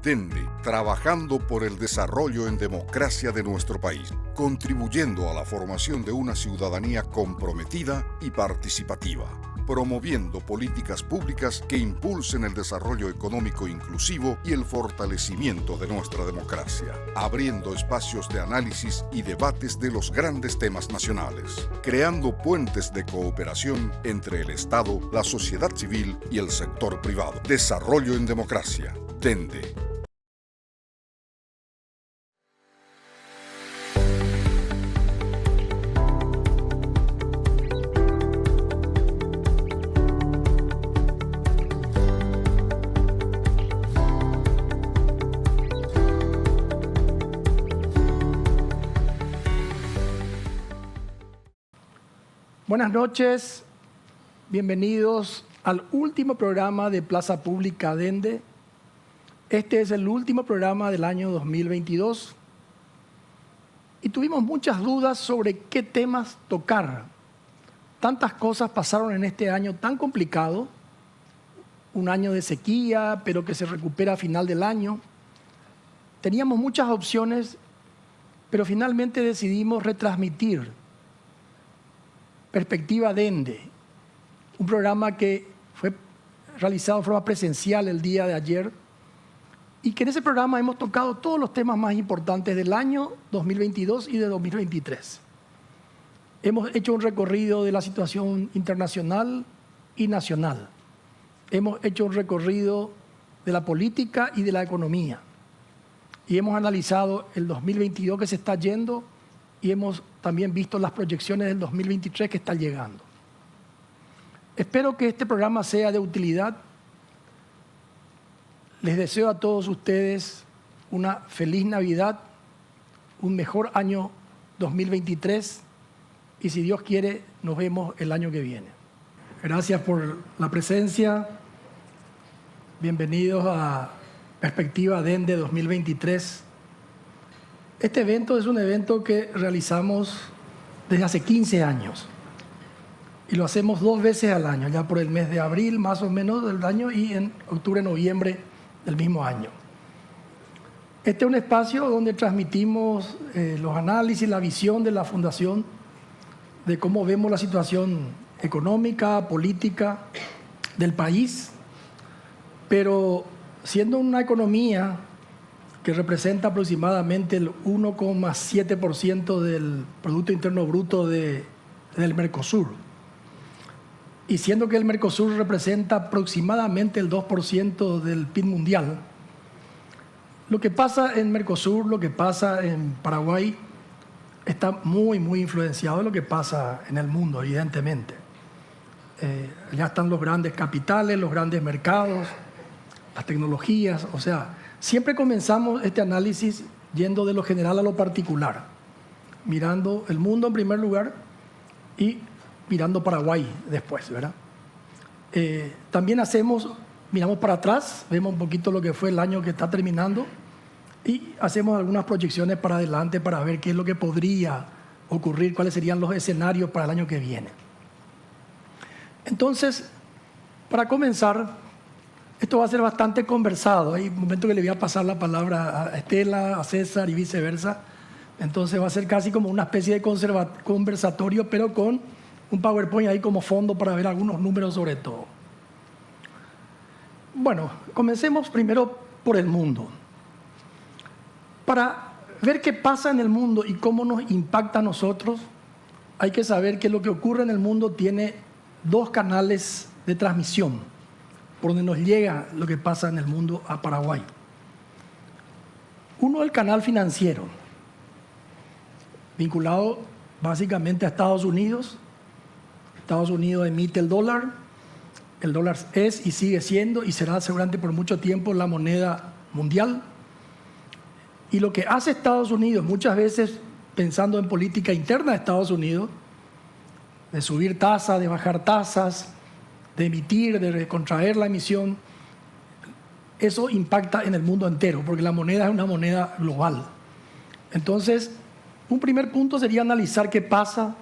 Dende, trabajando por el desarrollo en democracia de nuestro país, contribuyendo a la formación de una ciudadanía comprometida y participativa, promoviendo políticas públicas que impulsen el desarrollo económico inclusivo y el fortalecimiento de nuestra democracia, abriendo espacios de análisis y debates de los grandes temas nacionales, creando puentes de cooperación entre el Estado, la sociedad civil y el sector privado. Desarrollo en democracia. Dende. Buenas noches, bienvenidos al último programa de Plaza Pública Dende. Este es el último programa del año 2022 y tuvimos muchas dudas sobre qué temas tocar. Tantas cosas pasaron en este año tan complicado, un año de sequía, pero que se recupera a final del año. Teníamos muchas opciones, pero finalmente decidimos retransmitir Perspectiva Dende, un programa que fue realizado de forma presencial el día de ayer y que en ese programa hemos tocado todos los temas más importantes del año 2022 y de 2023. Hemos hecho un recorrido de la situación internacional y nacional. Hemos hecho un recorrido de la política y de la economía. Y hemos analizado el 2022 que se está yendo y hemos también visto las proyecciones del 2023 que están llegando. Espero que este programa sea de utilidad. Les deseo a todos ustedes una feliz Navidad, un mejor año 2023 y si Dios quiere nos vemos el año que viene. Gracias por la presencia. Bienvenidos a Perspectiva Dende 2023. Este evento es un evento que realizamos desde hace 15 años y lo hacemos 2 veces al año, ya por el mes de abril más o menos del año y en octubre, noviembre del mismo año. Este es un espacio donde transmitimos los análisis, la visión de la Fundación de cómo vemos la situación económica, política del país, pero siendo una economía que representa aproximadamente el 1,7% del Producto Interno Bruto del Mercosur. Y siendo que el Mercosur representa aproximadamente el 2% del PIB mundial, lo que pasa en Mercosur, lo que pasa en Paraguay, está muy influenciado de lo que pasa en el mundo, evidentemente. Allá están los grandes capitales, los grandes mercados, las tecnologías, o sea, siempre comenzamos este análisis yendo de lo general a lo particular, mirando el mundo en primer lugar y mirando Paraguay después, ¿verdad? También miramos para atrás, vemos un poquito lo que fue el año que está terminando y hacemos algunas proyecciones para adelante para ver qué es lo que podría ocurrir, cuáles serían los escenarios para el año que viene. Entonces, para comenzar, esto va a ser bastante conversado. Hay un momento que le voy a pasar la palabra a Estela, a César y viceversa. Entonces va a ser casi como una especie de conversatorio, pero con un PowerPoint ahí como fondo para ver algunos números sobre todo. Bueno, comencemos primero por el mundo. Para ver qué pasa en el mundo y cómo nos impacta a nosotros, hay que saber que lo que ocurre en el mundo tiene 2 canales de transmisión por donde nos llega lo que pasa en el mundo a Paraguay. Uno, el canal financiero, vinculado básicamente a Estados Unidos. Estados Unidos emite el dólar es y sigue siendo y será seguramente por mucho tiempo la moneda mundial. Y lo que hace Estados Unidos, muchas veces pensando en política interna de Estados Unidos, de subir tasas, de bajar tasas, de emitir, de contraer la emisión, eso impacta en el mundo entero, porque la moneda es una moneda global. Entonces, un primer punto sería analizar qué pasa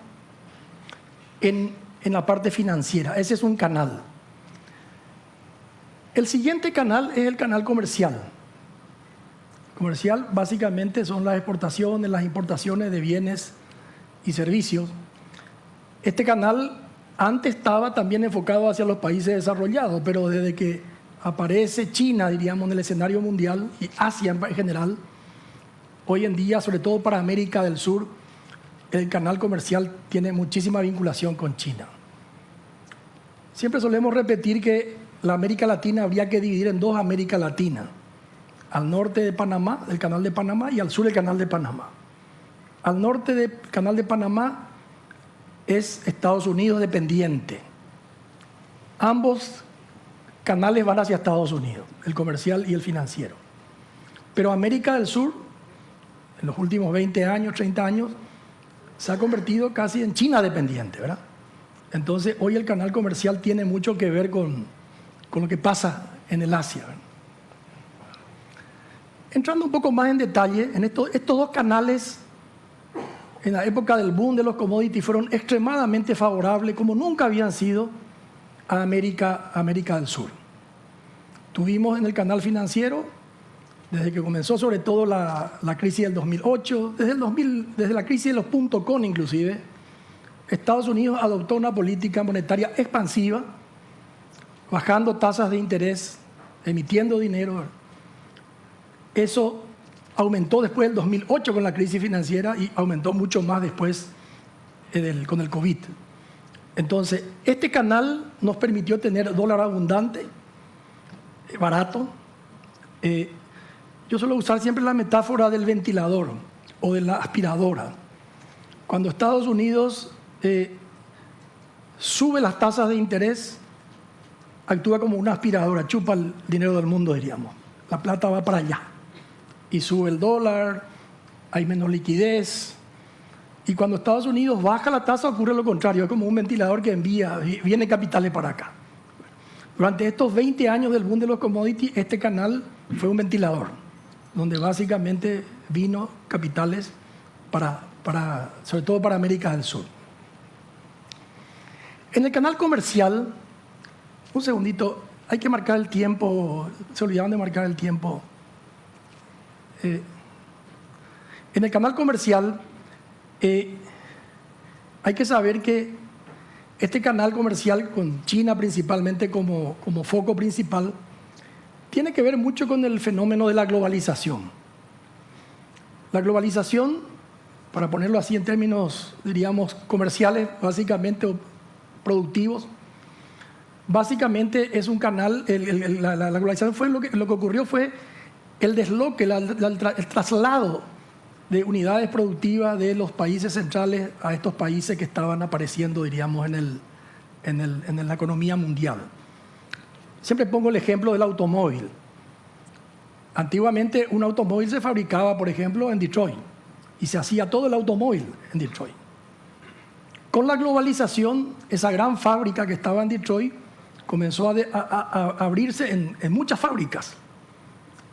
en la parte financiera. Ese es un canal. El siguiente canal es el canal comercial. comercial básicamente son las exportaciones, las importaciones de bienes y servicios. Este canal antes estaba también enfocado hacia los países desarrollados, pero desde que aparece China, diríamos, en el escenario mundial y Asia en general, hoy en día, sobre todo para América del Sur, el canal comercial tiene muchísima vinculación con China. Siempre solemos repetir que la América Latina habría que dividir en dos América Latina. Al norte de Panamá, el canal de Panamá, y al sur el canal de Panamá. Al norte del canal de Panamá es Estados Unidos dependiente. Ambos canales van hacia Estados Unidos, el comercial y el financiero. Pero América del Sur, en los últimos 20 años, 30 años, se ha convertido casi en China dependiente, ¿verdad? Entonces, hoy el canal comercial tiene mucho que ver con lo que pasa en el Asia, ¿verdad? Entrando un poco más en detalle, en estos dos canales, en la época del boom de los commodities, fueron extremadamente favorables, como nunca habían sido, a América del Sur. Tuvimos en el canal financiero, desde que comenzó sobre todo la crisis del 2008, desde la crisis de los .com inclusive, Estados Unidos adoptó una política monetaria expansiva, bajando tasas de interés, emitiendo dinero. Eso aumentó después del 2008 con la crisis financiera y aumentó mucho más después con el COVID. Entonces, este canal nos permitió tener dólar abundante, barato. Yo suelo usar siempre la metáfora del ventilador o de la aspiradora. Cuando Estados Unidos sube las tasas de interés, actúa como una aspiradora, chupa el dinero del mundo, diríamos. La plata va para allá. Y sube el dólar, hay menos liquidez. Y cuando Estados Unidos baja la tasa ocurre lo contrario, es como un ventilador que viene capitales para acá. Durante estos 20 años del boom de los commodities, este canal fue un ventilador, donde básicamente vino capitales sobre todo para América del Sur. En el canal comercial, un segundito, hay que marcar el tiempo, se olvidaban de marcar el tiempo. En el canal comercial hay que saber que este canal comercial con China principalmente como foco principal tiene que ver mucho con el fenómeno de la globalización. La globalización, para ponerlo así en términos, diríamos, comerciales, básicamente, o productivos, básicamente es un canal, la globalización fue lo que ocurrió fue el desloque, el traslado de unidades productivas de los países centrales a estos países que estaban apareciendo, diríamos, en la economía mundial. Siempre pongo el ejemplo del automóvil. Antiguamente un automóvil se fabricaba, por ejemplo, en Detroit y se hacía todo el automóvil en Detroit. Con la globalización, esa gran fábrica que estaba en Detroit comenzó a abrirse en muchas fábricas.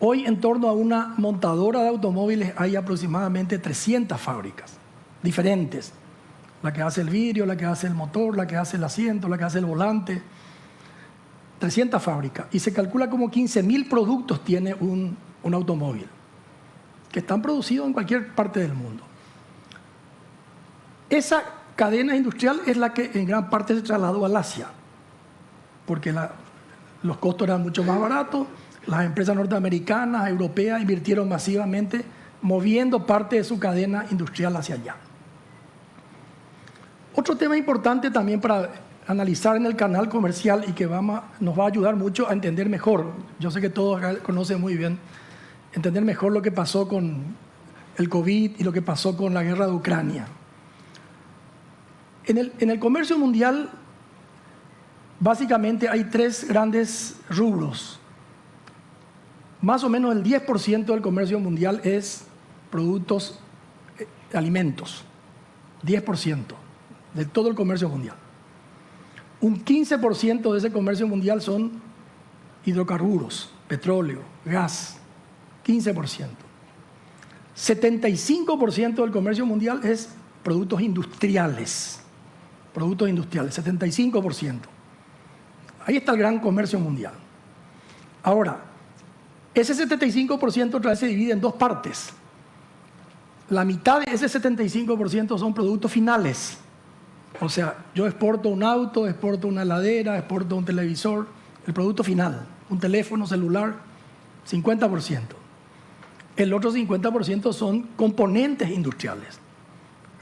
Hoy, en torno a una montadora de automóviles, hay aproximadamente 300 fábricas diferentes. La que hace el vidrio, la que hace el motor, la que hace el asiento, la que hace el volante. 300 fábricas. Y se calcula como 15.000 productos tiene un automóvil, que están producidos en cualquier parte del mundo. Esa cadena industrial es la que en gran parte se trasladó al Asia, porque los costos eran mucho más baratos. Las empresas norteamericanas, europeas, invirtieron masivamente, moviendo parte de su cadena industrial hacia allá. Otro tema importante también para analizar en el canal comercial y que nos va a ayudar mucho a entender mejor, yo sé que todos conocen muy bien, entender mejor lo que pasó con el COVID y lo que pasó con la guerra de Ucrania. En el comercio mundial, básicamente hay tres grandes rubros. Más o menos el 10% del comercio mundial es productos, alimentos. 10% de todo el comercio mundial. Un 15% de ese comercio mundial son hidrocarburos, petróleo, gas. 15%. 75% del comercio mundial es productos industriales. Productos industriales, 75%. Ahí está el gran comercio mundial. Ahora, ese 75% otra vez se divide en dos partes. La mitad de ese 75% son productos finales. O sea, yo exporto un auto, exporto una heladera, exporto un televisor, el producto final, un teléfono celular, 50%. El otro 50% son componentes industriales.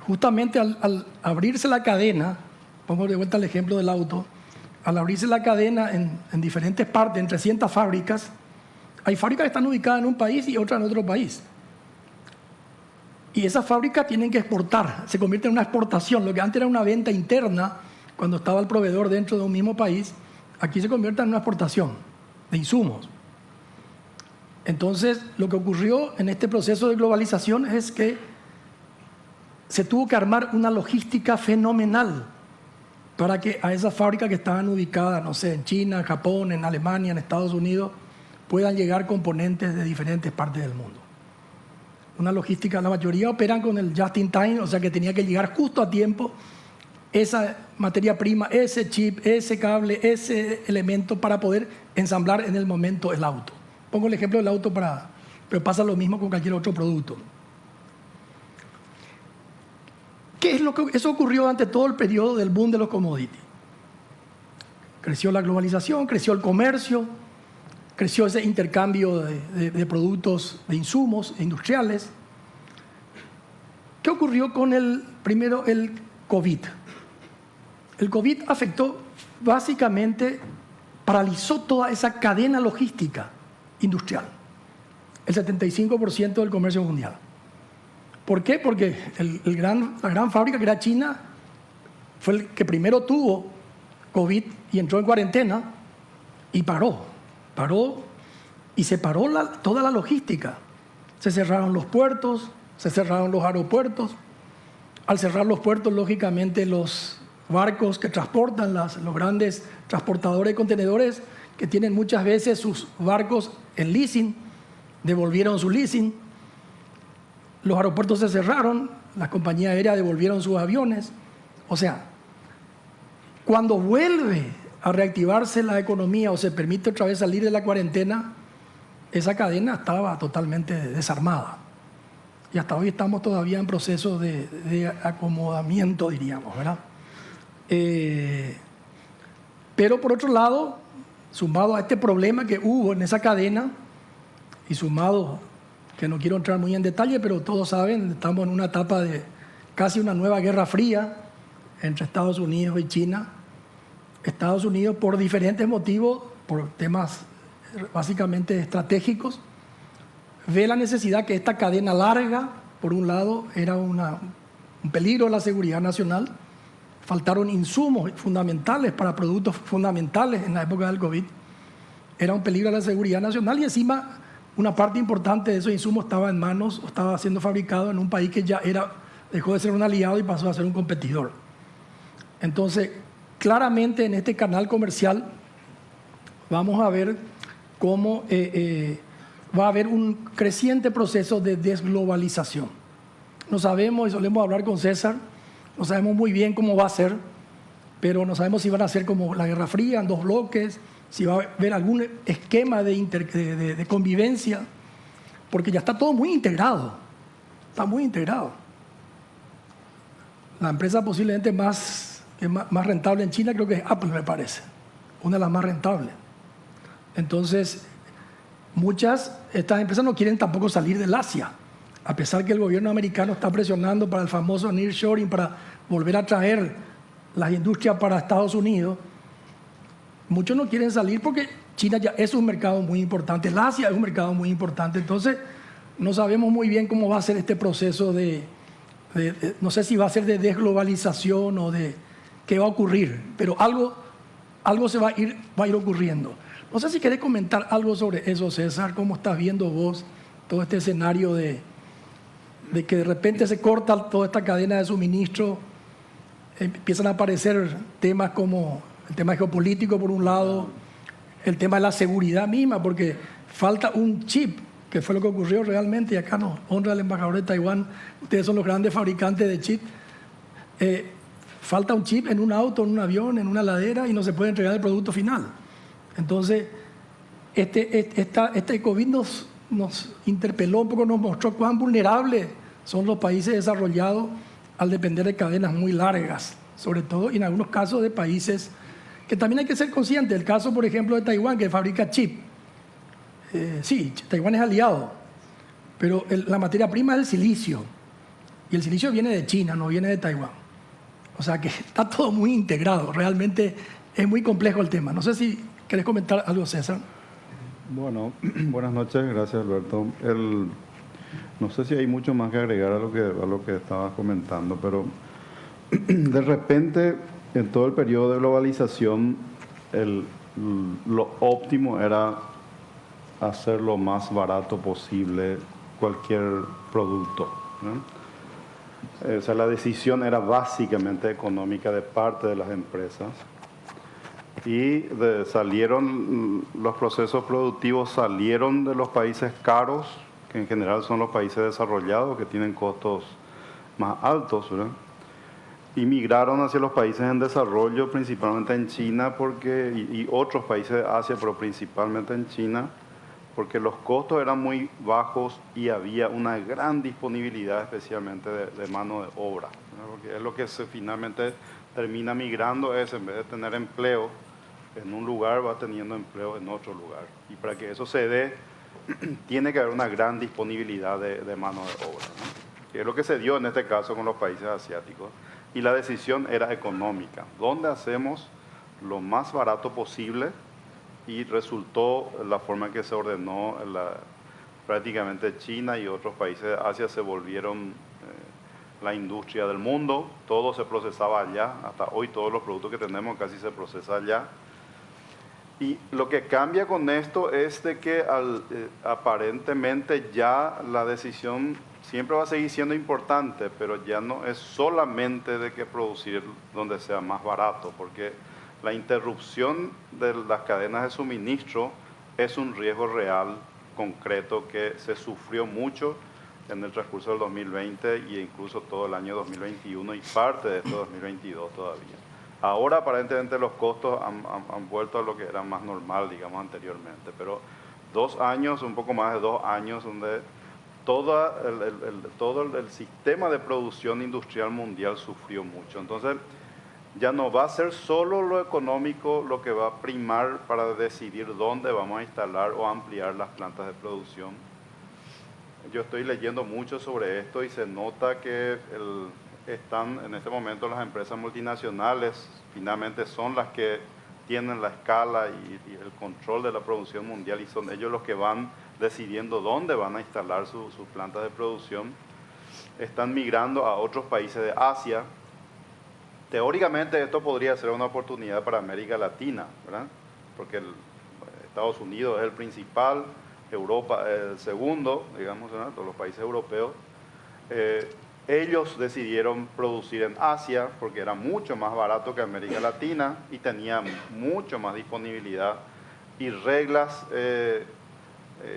Justamente al abrirse la cadena, pongo de vuelta el ejemplo del auto, al abrirse la cadena en diferentes partes, en 300 fábricas, hay fábricas que están ubicadas en un país y otras en otro país. Y esas fábricas tienen que exportar, se convierte en una exportación. Lo que antes era una venta interna, cuando estaba el proveedor dentro de un mismo país, aquí se convierte en una exportación de insumos. Entonces, lo que ocurrió en este proceso de globalización es que se tuvo que armar una logística fenomenal para que a esas fábricas que estaban ubicadas, no sé, en China, en Japón, en Alemania, en Estados Unidos, puedan llegar componentes de diferentes partes del mundo. Una logística, la mayoría operan con el just in time, o sea que tenía que llegar justo a tiempo esa materia prima, ese chip, ese cable, ese elemento para poder ensamblar en el momento el auto. Pongo el ejemplo del auto pero pasa lo mismo con cualquier otro producto. ¿Qué es lo que eso ocurrió durante todo el periodo del boom de los commodities? Creció la globalización, creció el comercio, creció ese intercambio de productos, de insumos industriales. ¿Qué ocurrió con el COVID? El COVID afectó, básicamente, paralizó toda esa cadena logística industrial, el 75% del comercio mundial. ¿Por qué? Porque la gran fábrica que era China fue el que primero tuvo COVID y entró en cuarentena y paró y se paró toda la logística. Se cerraron los puertos, se cerraron los aeropuertos. Al cerrar los puertos, lógicamente, los barcos que transportan, los grandes transportadores de contenedores, que tienen muchas veces sus barcos en leasing, devolvieron su leasing. Los aeropuertos se cerraron, las compañías aéreas devolvieron sus aviones. O sea, cuando vuelve a reactivarse la economía o se permite otra vez salir de la cuarentena, esa cadena estaba totalmente desarmada. Y hasta hoy estamos todavía en proceso de acomodamiento, diríamos, ¿verdad? Pero por otro lado, sumado a este problema que hubo en esa cadena, y sumado, que no quiero entrar muy en detalle, pero todos saben, estamos en una etapa de casi una nueva guerra fría entre Estados Unidos y China. Estados Unidos, por diferentes motivos, por temas básicamente estratégicos, ve la necesidad que esta cadena larga, por un lado, era un peligro a la seguridad nacional. Faltaron insumos fundamentales para productos fundamentales en la época del COVID. Era un peligro a la seguridad nacional y encima una parte importante de esos insumos estaba en manos o estaba siendo fabricado en un país que ya dejó de ser un aliado y pasó a ser un competidor. Entonces, claramente en este canal comercial vamos a ver cómo va a haber un creciente proceso de desglobalización. No sabemos, y solemos hablar con César, no sabemos muy bien cómo va a ser, pero no sabemos si van a ser como la Guerra Fría, en dos bloques, si va a haber algún esquema de convivencia, porque ya está todo muy integrado, está muy integrado. La empresa posiblemente más rentable en China creo que es Apple, me parece, una de las más rentables. Entonces, estas empresas no quieren tampoco salir del Asia, a pesar que el gobierno americano está presionando para el famoso nearshoring, para volver a traer las industrias para Estados Unidos. Muchos no quieren salir porque China ya es un mercado muy importante, el Asia es un mercado muy importante. Entonces, no sabemos muy bien cómo va a ser este proceso no sé si va a ser de desglobalización o de qué va a ocurrir, pero algo va a ir ocurriendo. No sé si querés comentar algo sobre eso, César, cómo estás viendo vos todo este escenario de que de repente se corta toda esta cadena de suministro, empiezan a aparecer temas como el tema geopolítico por un lado, el tema de la seguridad misma, porque falta un chip, que fue lo que ocurrió realmente, y acá nos honra el embajador de Taiwán, ustedes son los grandes fabricantes de chip. Falta un chip en un auto, en un avión, en una heladera, y no se puede entregar el producto final. Entonces, Este COVID nos interpeló un poco, nos mostró cuán vulnerables son los países desarrollados al depender de cadenas muy largas, sobre todo en algunos casos de países que también hay que ser conscientes. El caso, por ejemplo, de Taiwán, que fabrica chip. Sí, Taiwán es aliado, pero la materia prima es el silicio, y el silicio viene de China, no viene de Taiwán. O sea que está todo muy integrado, realmente es muy complejo el tema. No sé si querés comentar algo, César. Bueno, buenas noches, gracias Alberto. No sé si hay mucho más que agregar a lo que estabas comentando, pero de repente en todo el periodo de globalización lo óptimo era hacer lo más barato posible cualquier producto, ¿no? O sea, la decisión era básicamente económica de parte de las empresas. Y salieron los procesos productivos, salieron de los países caros, que en general son los países desarrollados, que tienen costos más altos, ¿verdad? Y migraron hacia los países en desarrollo, principalmente en China, y otros países de Asia, pero principalmente en China, porque los costos eran muy bajos y había una gran disponibilidad, especialmente de mano de obra, ¿verdad? Porque es lo que finalmente termina migrando, es en vez de tener empleo en un lugar, va teniendo empleo en otro lugar. Y para que eso se dé, tiene que haber una gran disponibilidad de mano de obra, ¿no? Que es lo que se dio en este caso con los países asiáticos. Y la decisión era económica. ¿Dónde hacemos lo más barato posible? Y resultó la forma en que se ordenó prácticamente China y otros países de Asia se volvieron la industria del mundo. Todo se procesaba allá. Hasta hoy todos los productos que tenemos casi se procesan allá. Y lo que cambia con esto es de que aparentemente ya la decisión siempre va a seguir siendo importante, pero ya no es solamente de que producir donde sea más barato, porque la interrupción de las cadenas de suministro es un riesgo real, concreto, que se sufrió mucho en el transcurso del 2020 e incluso todo el año 2021 y parte de este 2022 todavía. Ahora aparentemente los costos han vuelto a lo que era más normal, digamos, anteriormente, pero 2 años, un poco más de 2 años, donde todo el sistema de producción industrial mundial sufrió mucho. Entonces, ya no va a ser solo lo económico lo que va a primar para decidir dónde vamos a instalar o ampliar las plantas de producción. Yo estoy leyendo mucho sobre esto y se nota que están en este momento las empresas multinacionales, finalmente son las que tienen la escala y el control de la producción mundial y son ellos los que van decidiendo dónde van a instalar sus plantas de producción. Están migrando a otros países de Asia. Teóricamente esto podría ser una oportunidad para América Latina, ¿verdad? Porque Estados Unidos es el principal, Europa es el segundo, digamos, ¿verdad? Todos los países europeos. Ellos decidieron producir en Asia porque era mucho más barato que América Latina y tenía mucho más disponibilidad y reglas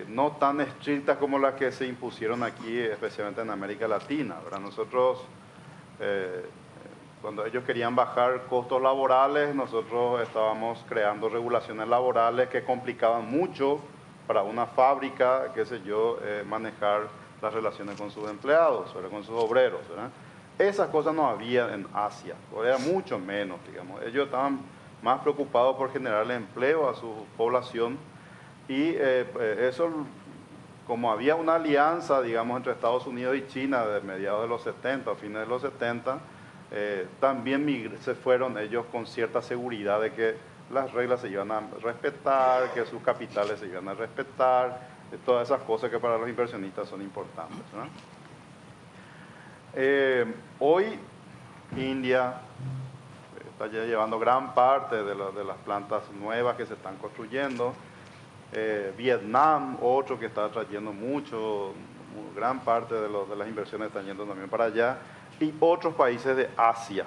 no tan estrictas como las que se impusieron aquí, especialmente en América Latina, ¿verdad? Nosotros, cuando ellos querían bajar costos laborales, nosotros estábamos creando regulaciones laborales que complicaban mucho para una fábrica, qué sé yo, manejar las relaciones con sus empleados, ¿verdad? Con sus obreros, ¿verdad? Esas cosas no había en Asia, o era mucho menos, digamos. Ellos estaban más preocupados por generarle empleo a su población y eso, como había una alianza, digamos, entre Estados Unidos y China de mediados de los 70, a fines de los 70, también se fueron ellos con cierta seguridad de que las reglas se iban a respetar, que sus capitales se iban a respetar, todas esas cosas que para los inversionistas son importantes, ¿no? Hoy India está ya llevando gran parte de las plantas nuevas que se están construyendo. Vietnam, otro que está trayendo gran parte de las inversiones están yendo también para allá, y otros países de Asia.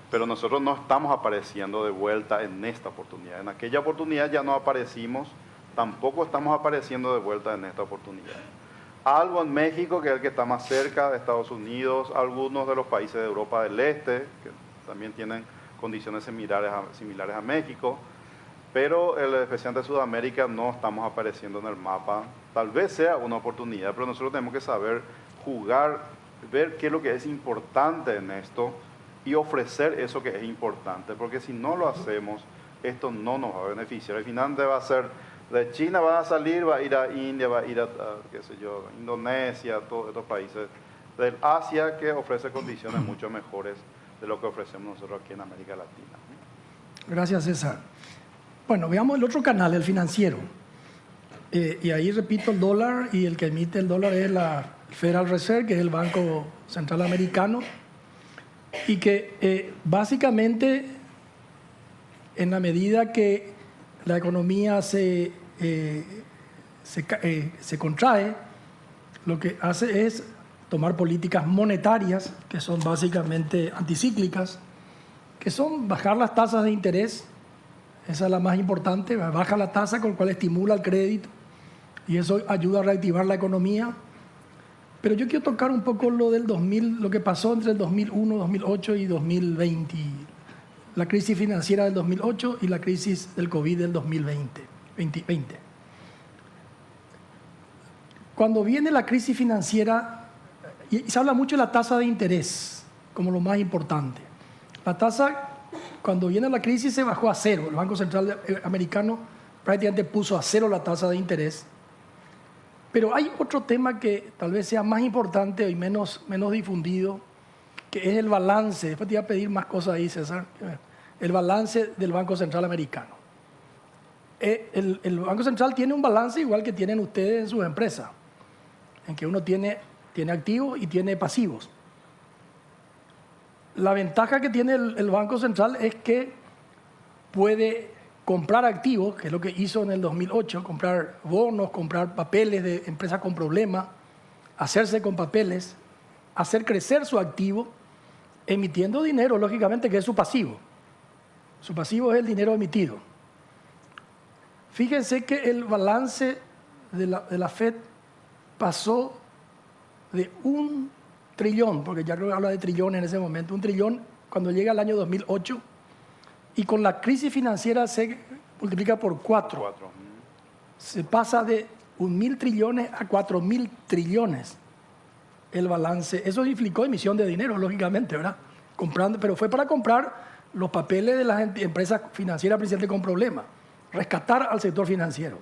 Pero nosotros no estamos apareciendo de vuelta en esta oportunidad. En aquella oportunidad ya no aparecimos, tampoco estamos apareciendo de vuelta en esta oportunidad. Algo en México, que es el que está más cerca de Estados Unidos, algunos de los países de Europa del Este, que también tienen condiciones similares a México, pero el especial de Sudamérica no estamos apareciendo en el mapa. Tal vez sea una oportunidad, pero nosotros tenemos que saber jugar, ver qué es lo que es importante en esto y ofrecer eso que es importante, porque si no lo hacemos, esto no nos va a beneficiar. Al final va a ser, de China va a salir, va a ir a India, va a ir a qué sé yo, Indonesia, todos estos países del Asia que ofrece condiciones mucho mejores de lo que ofrecemos nosotros aquí en América Latina. Gracias, César. Bueno, veamos el otro canal, el financiero. Y ahí repito el dólar, y el que emite el dólar es la Federal Reserve, que es el Banco Central Americano, y que básicamente, en la medida que la economía se contrae, lo que hace es tomar políticas monetarias, que son básicamente anticíclicas, que son bajar las tasas de interés. Esa es la más importante, baja la tasa con la cual estimula el crédito y eso ayuda a reactivar la economía. Pero yo quiero tocar un poco lo del 2000, lo que pasó entre el 2001, 2008 y 2020. La crisis financiera del 2008 y la crisis del COVID del 2020. Cuando viene la crisis financiera, y se habla mucho de la tasa de interés como lo más importante. La tasa, cuando viene la crisis, se bajó a cero. El Banco Central Americano prácticamente puso a cero la tasa de interés. Pero hay otro tema que tal vez sea más importante y menos difundido, que es el balance. Después te iba a pedir más cosas ahí, César. El balance del Banco Central Americano. El Banco Central tiene un balance igual que tienen ustedes en sus empresas, en que uno tiene activos y tiene pasivos. La ventaja que tiene el Banco Central es que puede comprar activos, que es lo que hizo en el 2008, comprar bonos, comprar papeles de empresas con problemas, hacerse con papeles, hacer crecer su activo, emitiendo dinero, lógicamente, que es su pasivo. Su pasivo es el dinero emitido. Fíjense que el balance de la FED pasó de 1 trillón, porque ya creo que habla de trillones en ese momento, 1 trillón cuando llega el año 2008, y con la crisis financiera se multiplica por 4. Se pasa de 1.000 trillones a 4.000 trillones el balance. Eso implicó emisión de dinero, lógicamente, ¿verdad? Pero fue para comprar los papeles de las empresas financieras principalmente con problemas, rescatar al sector financiero.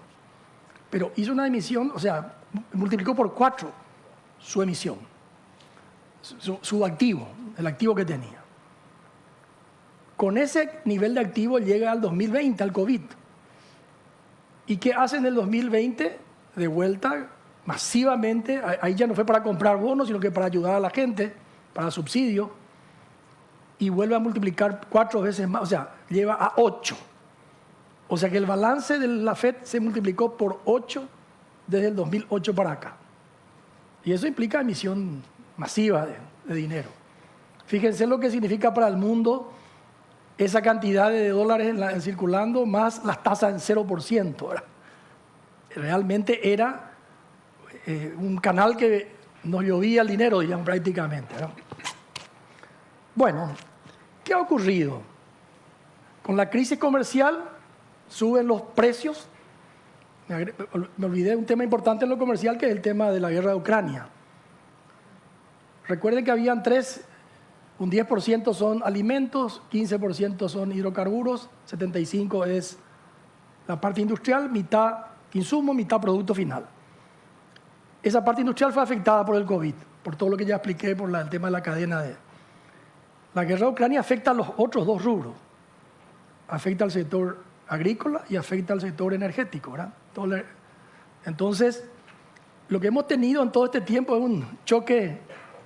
Pero hizo una emisión, o sea, multiplicó por 4 su emisión, su activo, el activo que tenía. Con ese nivel de activo llega al 2020, al COVID. ¿Y qué hace en el 2020? De vuelta, masivamente, ahí ya no fue para comprar bonos, sino que para ayudar a la gente, para subsidio, y vuelve a multiplicar 4 veces más, o sea, lleva a 8. O sea que el balance de la FED se multiplicó por 8 desde el 2008 para acá. Y eso implica emisión masiva de dinero. Fíjense lo que significa para el mundo esa cantidad de dólares circulando, más las tasas en 0%. ¿Verdad? Realmente era un canal que nos llovía el dinero, digamos, prácticamente. ¿Verdad? Bueno, ¿qué ha ocurrido? Con la crisis comercial suben los precios. Me olvidé de un tema importante en lo comercial, que es el tema de la guerra de Ucrania. Recuerden que habían 3, un 10% son alimentos, 15% son hidrocarburos, 75% es la parte industrial, mitad insumo, mitad producto final. Esa parte industrial fue afectada por el COVID, por todo lo que ya expliqué, por el tema de la cadena de... La guerra de Ucrania afecta a los otros 2 rubros. Afecta al sector agrícola y afecta al sector energético, ¿verdad? Entonces, lo que hemos tenido en todo este tiempo es un choque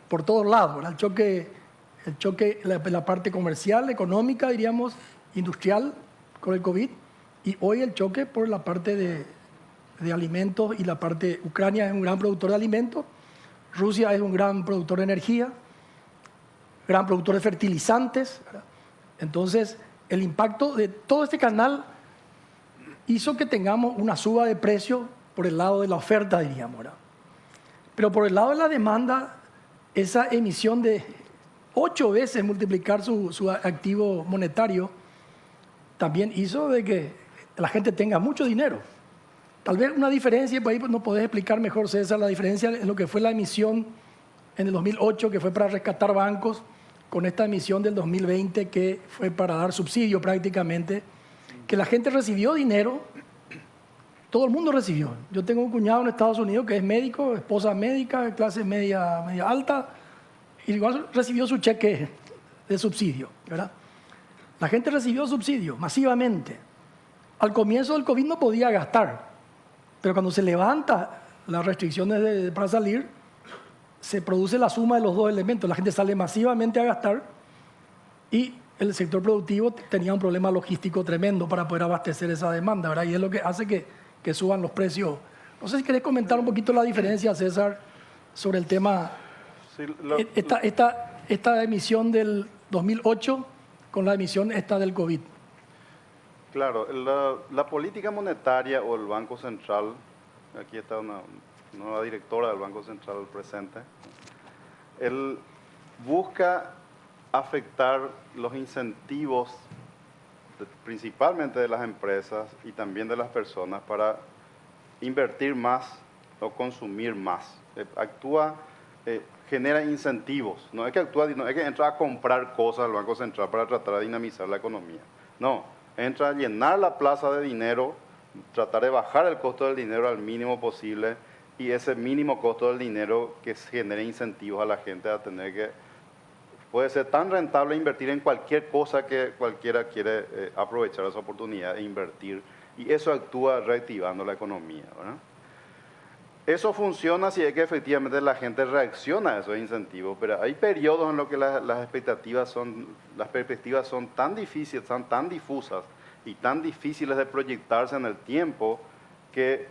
por todos lados, ¿verdad? El choque, la parte comercial, económica, diríamos, industrial con el COVID, y hoy el choque por la parte de alimentos y la parte... Ucrania es un gran productor de alimentos, Rusia es un gran productor de energía, gran productor de fertilizantes, ¿verdad? Entonces, el impacto de todo este canal hizo que tengamos una suba de precio por el lado de la oferta, diríamos, ¿verdad? Pero por el lado de la demanda, esa emisión de 8 veces multiplicar su activo monetario también hizo de que la gente tenga mucho dinero. Tal vez una diferencia, por ahí no podés explicar mejor, César, la diferencia en lo que fue la emisión en el 2008, que fue para rescatar bancos, con esta emisión del 2020, que fue para dar subsidio prácticamente, que la gente recibió dinero, todo el mundo recibió. Yo tengo un cuñado en Estados Unidos que es médico, esposa médica, clase media alta, y igual recibió su cheque de subsidio, ¿verdad? La gente recibió subsidio masivamente. Al comienzo del COVID no podía gastar, pero cuando se levanta las restricciones para salir, se produce la suma de los dos elementos. La gente sale masivamente a gastar y el sector productivo tenía un problema logístico tremendo para poder abastecer esa demanda, ¿verdad? Y es lo que hace que suban los precios. No sé si querés comentar un poquito la diferencia, César, sobre el tema, sí, esta emisión del 2008 con la emisión esta del COVID. Claro, la política monetaria o el Banco Central, aquí está una nueva directora del Banco Central presente, él busca afectar los incentivos principalmente de las empresas y también de las personas para invertir más o consumir más. Genera incentivos, no es que actúa, no es que entra a comprar cosas al Banco Central para tratar de dinamizar la economía, no, entra a llenar la plaza de dinero, tratar de bajar el costo del dinero al mínimo posible y ese mínimo costo del dinero que genere incentivos a la gente a tener que, puede ser tan rentable invertir en cualquier cosa que cualquiera quiere aprovechar esa oportunidad e invertir y eso actúa reactivando la economía, ¿verdad? Eso funciona si es que efectivamente la gente reacciona a esos incentivos, pero hay periodos en los que las perspectivas son tan difíciles, tan difusas y tan difíciles de proyectarse en el tiempo que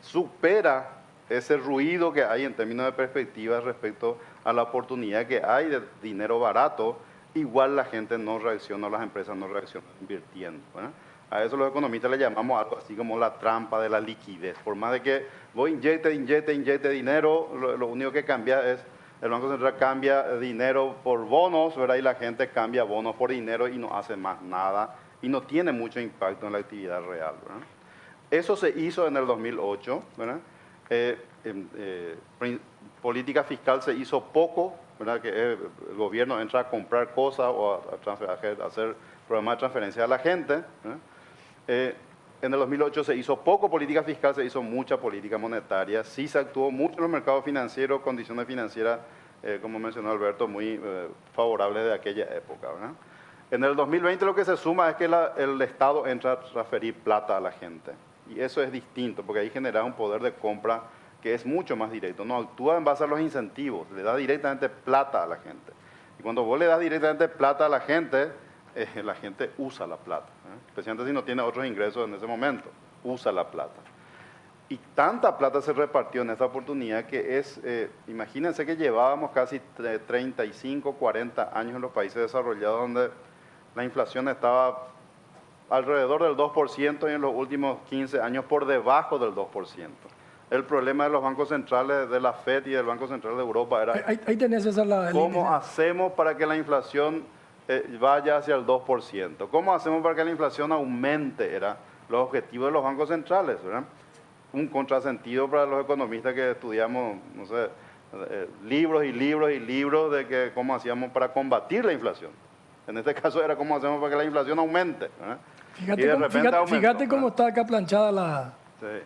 supera ese ruido que hay en términos de perspectivas respecto a la oportunidad que hay de dinero barato, igual la gente no reacciona, las empresas no reaccionan invirtiendo, ¿verdad? A eso los economistas le llamamos algo así como la trampa de la liquidez. Por más de que vos inyecte dinero, lo único que cambia es, el Banco Central cambia dinero por bonos, ¿verdad? Y la gente cambia bonos por dinero y no hace más nada y no tiene mucho impacto en la actividad real, ¿verdad? Eso se hizo en el 2008, ¿verdad? Política fiscal se hizo poco, ¿verdad? Que el gobierno entra a comprar cosas o a hacer programas de transferencia a la gente, ¿verdad? En el 2008 se hizo poco política fiscal, se hizo mucha política monetaria, sí se actuó mucho en los mercados financieros, condiciones financieras, como mencionó Alberto, muy favorables de aquella época, ¿verdad? En el 2020 lo que se suma es que el Estado entra a transferir plata a la gente y eso es distinto porque ahí genera un poder de compra que es mucho más directo, no actúa en base a los incentivos, le da directamente plata a la gente y cuando vos le das directamente plata a la gente usa la plata, especialmente si no tiene otros ingresos en ese momento, usa la plata. Y tanta plata se repartió en esta oportunidad que imagínense que llevábamos casi 35, 40 años en los países desarrollados donde la inflación estaba alrededor del 2% y en los últimos 15 años por debajo del 2%. El problema de los bancos centrales, de la FED y del Banco Central de Europa era ahí tenés esa ¿cómo hacemos para que la inflación vaya hacia el 2%? ¿Cómo hacemos para que la inflación aumente? Era los objetivos de los bancos centrales, ¿verdad? Un contrasentido para los economistas que estudiamos, no sé, libros y libros y libros de que cómo hacíamos para combatir la inflación. En este caso era cómo hacemos para que la inflación aumente, ¿verdad? Fíjate cómo está acá planchada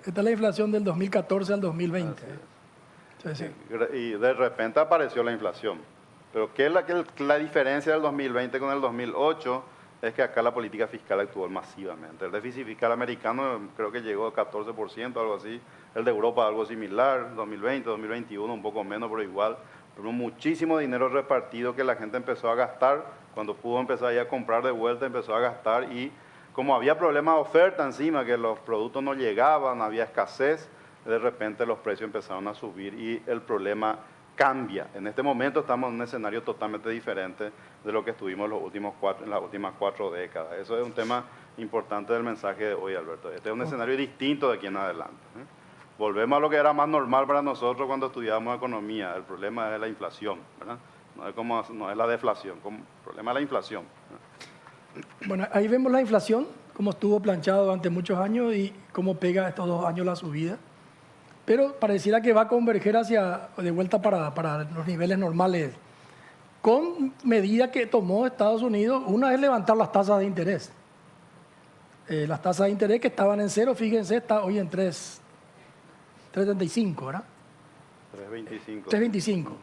esta es la inflación del 2014 al 2020. Sí. Y de repente apareció la inflación. Pero ¿qué es la diferencia del 2020 con el 2008? Es que acá la política fiscal actuó masivamente. El déficit fiscal americano creo que llegó a 14%, algo así. El de Europa algo similar, 2020, 2021, un poco menos, pero igual. Pero muchísimo dinero repartido que la gente empezó a gastar. Cuando pudo empezar a comprar de vuelta, empezó a gastar. Y como había problemas de oferta encima, que los productos no llegaban, había escasez, de repente los precios empezaron a subir y el problema cambia. En este momento estamos en un escenario totalmente diferente de lo que estuvimos en las últimas 4 décadas. Eso es un tema importante del mensaje de hoy, Alberto. Este es un escenario distinto de aquí en adelante. Volvemos a lo que era más normal para nosotros cuando estudiábamos economía. El problema es la inflación, ¿verdad? No es la deflación, el problema es la inflación. Bueno, ahí vemos la inflación cómo estuvo planchado durante muchos años y cómo pega estos 2 años la subida. Pero pareciera que va a converger de vuelta para los niveles normales, con medidas que tomó Estados Unidos. Una es levantar las tasas de interés. Las tasas de interés que estaban en 0, fíjense, está hoy en 3,35, ¿verdad? 3,25.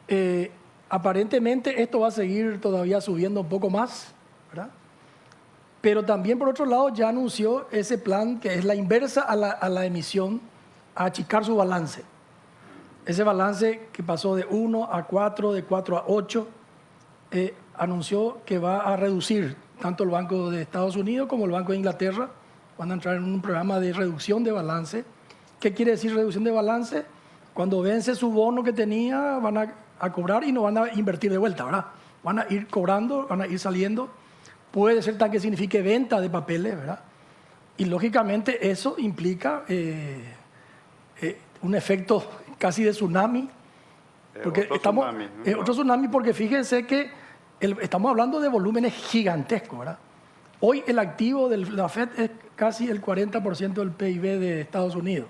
3,25. Aparentemente esto va a seguir todavía subiendo un poco más, ¿verdad? Pero también, por otro lado, ya anunció ese plan que es la inversa a la emisión, a achicar su balance. Ese balance que pasó de 1 a 4, de 4 a 8, anunció que va a reducir tanto el Banco de Estados Unidos como el Banco de Inglaterra. Van a entrar en un programa de reducción de balance. ¿Qué quiere decir reducción de balance? Cuando vence su bono que tenía, van a cobrar y no van a invertir de vuelta, ¿verdad? Van a ir cobrando, van a ir saliendo. Puede ser tan que signifique venta de papeles, ¿verdad? Y lógicamente eso implica un efecto casi de tsunami. Porque otro tsunami, porque fíjense que estamos hablando de volúmenes gigantescos, ¿verdad? Hoy el activo de la FED es casi el 40% del PIB de Estados Unidos.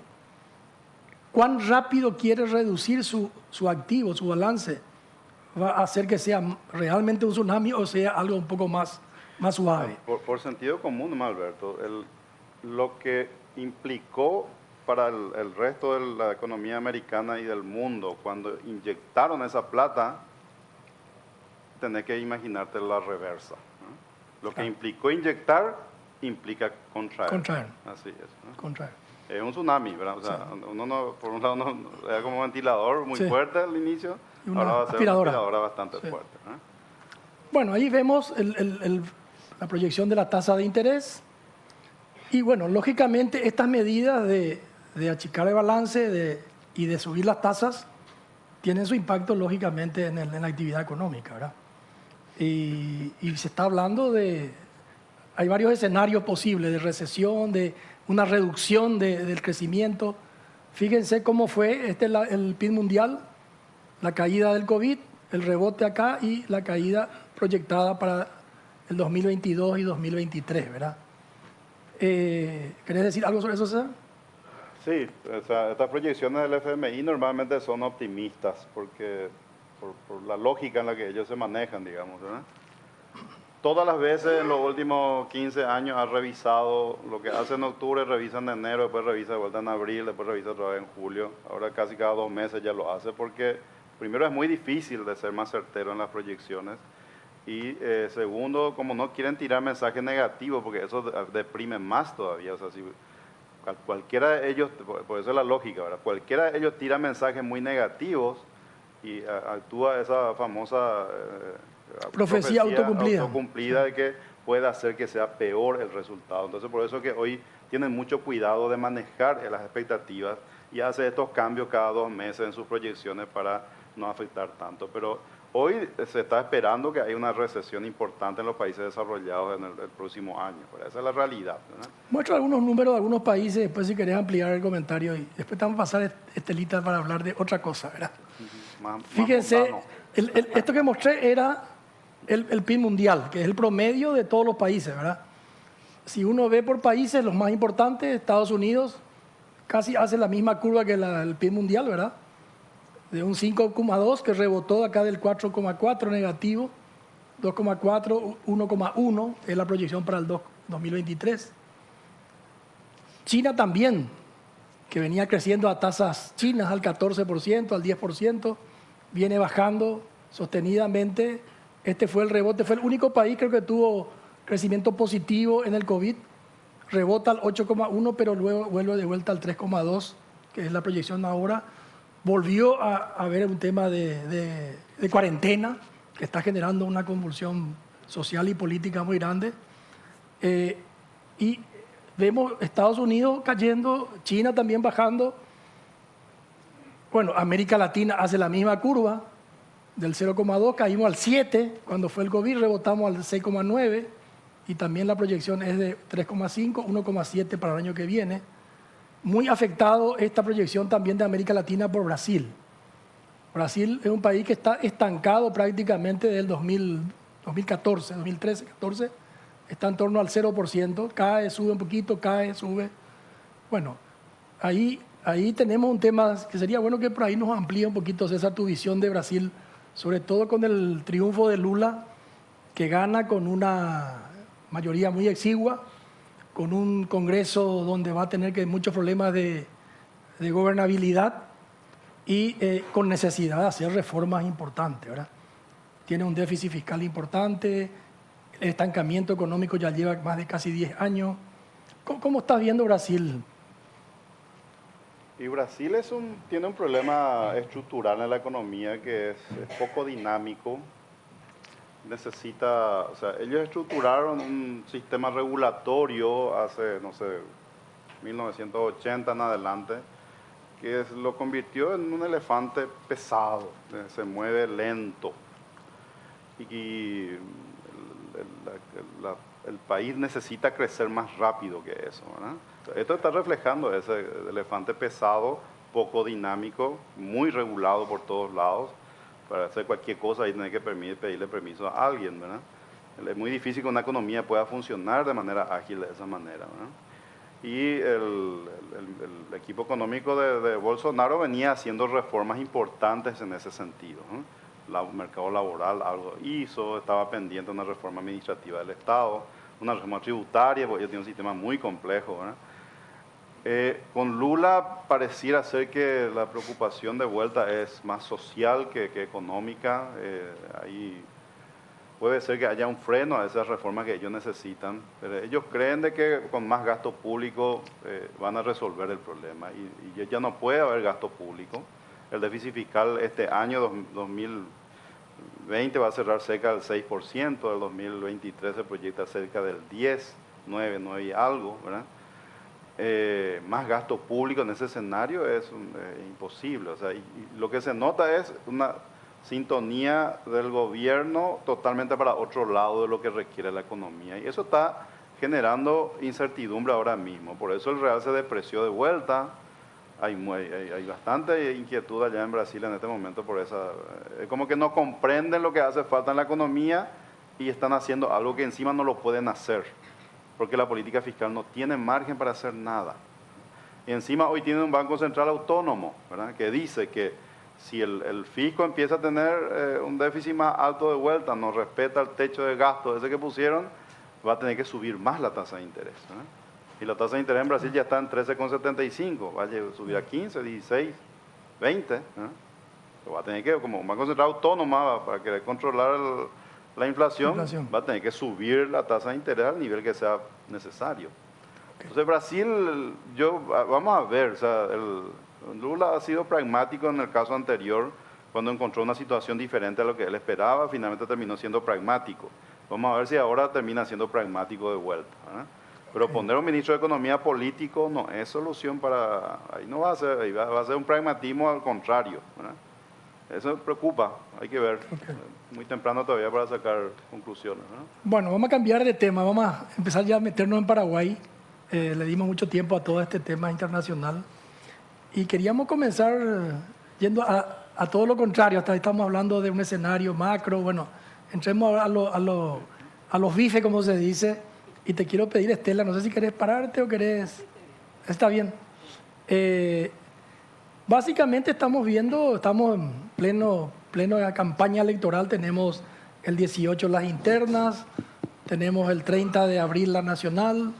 ¿Cuán rápido quiere reducir su activo, su balance? ¿Va a hacer que sea realmente un tsunami o sea algo un poco más suave? Por sentido común, Alberto, lo que implicó para el resto de la economía americana y del mundo cuando inyectaron esa plata, tenés que imaginarte la reversa, ¿no? Lo que implicó inyectar, implica contraer. Contraer. Así es, ¿no? Contraer. Es un tsunami, ¿verdad? O sea, Sí. uno no, por un lado era como un ventilador muy Sí. fuerte al inicio, Y una ahora va a ser aspiradora. una aspiradora bastante Sí. fuerte, ¿no? Bueno, ahí vemos la proyección de la tasa de interés. Y bueno, lógicamente estas medidas de achicar el balance y de subir las tasas tienen su impacto lógicamente en la actividad económica, ¿verdad? Y se está hablando hay varios escenarios posibles de recesión, de una reducción del crecimiento. Fíjense cómo fue el PIB mundial, la caída del COVID, el rebote acá y la caída proyectada para el 2022 y 2023, ¿verdad? ¿Querés decir algo sobre eso, César? Sí, o sea, estas proyecciones del FMI normalmente son optimistas porque por la lógica en la que ellos se manejan, digamos, ¿verdad? Todas las veces en los últimos 15 años ha revisado lo que hace en octubre, revisa en enero, después revisa de vuelta en abril, después revisa otra vez en julio. Ahora casi cada 2 meses ya lo hace porque primero es muy difícil de ser más certero en las proyecciones y segundo, como no quieren tirar mensajes negativos porque eso deprime más todavía. O sea, si cualquiera de ellos, por eso es la lógica, ¿verdad? Cualquiera de ellos tira mensajes muy negativos y actúa esa famosa profecía autocumplida de que puede hacer que sea peor el resultado. Entonces, por eso que hoy tienen mucho cuidado de manejar las expectativas y hace estos cambios cada 2 meses en sus proyecciones para no afectar tanto. Pero hoy se está esperando que haya una recesión importante en los países desarrollados en el próximo año. Pero esa es la realidad, ¿verdad? Muestro algunos números de algunos países, después si querés ampliar el comentario y después te vamos a pasar Estelita para hablar de otra cosa, ¿verdad? Fíjense, esto que mostré era el PIB mundial, que es el promedio de todos los países, ¿verdad? Si uno ve por países, los más importantes, Estados Unidos, casi hace la misma curva que el PIB mundial, ¿verdad? De un 5,2 que rebotó acá del 4,4 negativo, 2,4, 1,1 es la proyección para el 2023. China también, que venía creciendo a tasas chinas al 14%, al 10%, viene bajando sostenidamente. Este fue el rebote, fue el único país creo que tuvo crecimiento positivo en el COVID, rebota al 8,1, pero luego vuelve de vuelta al 3,2, que es la proyección ahora. Volvió a haber un tema de cuarentena, que está generando una convulsión social y política muy grande. Y vemos Estados Unidos cayendo, China también bajando. Bueno, América Latina hace la misma curva, del 0,2 caímos al 7, cuando fue el COVID rebotamos al 6,9 y también la proyección es de 3,5, 1,7 para el año que viene. Muy afectado esta proyección también de América Latina por Brasil. Brasil es un país que está estancado prácticamente desde el 2014, 2013, 14, está en torno al 0%, cae, sube un poquito, cae, sube. Bueno, ahí tenemos un tema que sería bueno que por ahí nos amplíe un poquito, César, tu visión de Brasil, sobre todo con el triunfo de Lula, que gana con una mayoría muy exigua, con un Congreso donde va a tener muchos problemas de gobernabilidad y con necesidad de hacer reformas importantes, ¿verdad? Tiene un déficit fiscal importante, el estancamiento económico ya lleva más de casi 10 años. ¿Cómo estás viendo Brasil? Y Brasil tiene un problema estructural en la economía que es poco dinámico. Ellos estructuraron un sistema regulatorio hace, no sé, 1980 en adelante, que lo convirtió en un elefante pesado, se mueve lento. Y el país necesita crecer más rápido que eso, ¿verdad? Esto está reflejando ese elefante pesado, poco dinámico, muy regulado por todos lados. Para hacer cualquier cosa ahí tiene que pedirle permiso a alguien, ¿verdad? Es muy difícil que una economía pueda funcionar de manera ágil de esa manera, ¿verdad? Y el equipo económico de Bolsonaro venía haciendo reformas importantes en ese sentido, ¿no? El mercado laboral algo hizo, estaba pendiente de una reforma administrativa del Estado, una reforma tributaria, porque ellos tienen un sistema muy complejo, ¿verdad? Con Lula pareciera ser que la preocupación de vuelta es más social que económica. Ahí puede ser que haya un freno a esas reformas que ellos necesitan, pero ellos creen de que con más gasto público van a resolver el problema y ya no puede haber gasto público. El déficit fiscal este año 2020 va a cerrar cerca del 6%, el 2023 se proyecta cerca del 10, 9 y algo, ¿verdad? Más gasto público en ese escenario es imposible. O sea, y lo que se nota es una sintonía del gobierno totalmente para otro lado de lo que requiere la economía. Y eso está generando incertidumbre ahora mismo. Por eso el real se depreció de vuelta. Hay bastante inquietud allá en Brasil en este momento por esa... como que no comprenden lo que hace falta en la economía y están haciendo algo que encima no lo pueden hacer, porque la política fiscal no tiene margen para hacer nada. Y encima hoy tiene un Banco Central autónomo, ¿verdad?, que dice que si el fisco empieza a tener un déficit más alto de vuelta, no respeta el techo de gasto ese que pusieron, va a tener que subir más la tasa de interés, ¿verdad? Y la tasa de interés en Brasil ya está en 13,75, va a subir a 15, 16, 20. Va a tener que, como un Banco Central autónomo, para querer controlar la inflación, va a tener que subir la tasa de interés al nivel que sea necesario. Entonces Brasil, vamos a ver, o sea, Lula ha sido pragmático en el caso anterior, cuando encontró una situación diferente a lo que él esperaba, finalmente terminó siendo pragmático. Vamos a ver si ahora termina siendo pragmático de vuelta, ¿verdad? Pero poner un ministro de Economía político no es solución para... Ahí no va a ser, ahí va a ser un pragmatismo al contrario, ¿verdad? Eso preocupa, hay que ver. Muy temprano todavía para sacar conclusiones, ¿no? Bueno, vamos a cambiar de tema, vamos a empezar ya a meternos en Paraguay. Le dimos mucho tiempo a todo este tema internacional y queríamos comenzar yendo a todo lo contrario. Hasta ahí estamos hablando de un escenario macro. Bueno, entremos a los bifes, como se dice, y te quiero pedir, Estela, no sé si querés pararte o querés... Está bien. Básicamente estamos en pleno campaña electoral. Tenemos el 18 las internas, tenemos el 30 de abril la nacional,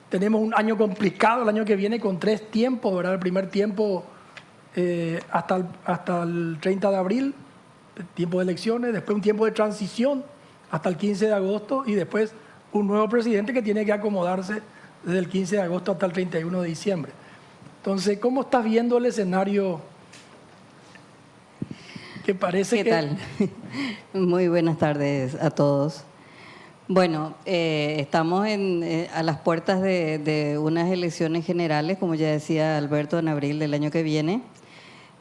tenemos un año complicado el año que viene con 3 tiempos, ¿verdad? El primer tiempo hasta el 30 de abril, tiempo de elecciones, después un tiempo de transición hasta el 15 de agosto y después un nuevo presidente que tiene que acomodarse desde el 15 de agosto hasta el 31 de diciembre. Entonces, ¿cómo estás viendo el escenario? Que parece ¿Qué tal? Muy buenas tardes a todos. Bueno, estamos a las puertas de unas elecciones generales, como ya decía Alberto, en abril del año que viene.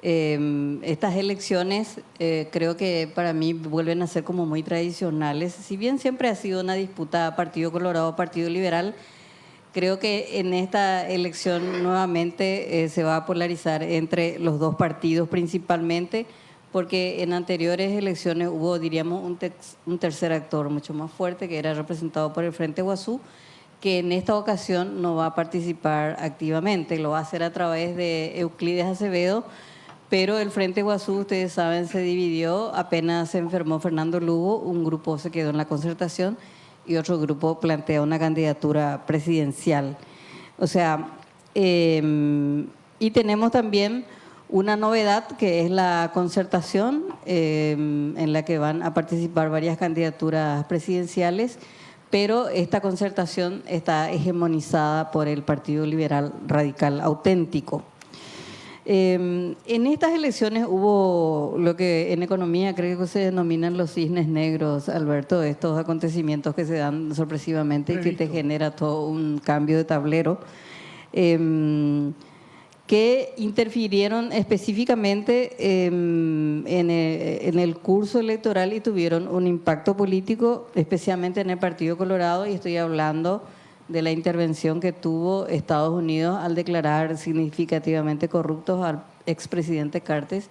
Estas elecciones creo que para mí vuelven a ser como muy tradicionales. Si bien siempre ha sido una disputa Partido Colorado, Partido Liberal, creo que en esta elección nuevamente se va a polarizar entre los dos partidos principalmente porque en anteriores elecciones hubo, diríamos, un tercer actor mucho más fuerte, que era representado por el Frente Guazú, que en esta ocasión no va a participar activamente, lo va a hacer a través de Euclides Acevedo, pero el Frente Guazú, ustedes saben, se dividió, apenas se enfermó Fernando Lugo, un grupo se quedó en la concertación y otro grupo plantea una candidatura presidencial. O sea, y tenemos también una novedad que es la concertación, en la que van a participar varias candidaturas presidenciales, pero esta concertación está hegemonizada por el Partido Liberal Radical Auténtico. En estas elecciones hubo lo que en economía creo que se denominan los cisnes negros, Alberto, estos acontecimientos que se dan sorpresivamente y que te genera todo un cambio de tablero, que interfirieron específicamente en el curso electoral y tuvieron un impacto político, especialmente en el Partido Colorado, y estoy hablando de la intervención que tuvo Estados Unidos al declarar significativamente corruptos al expresidente Cartes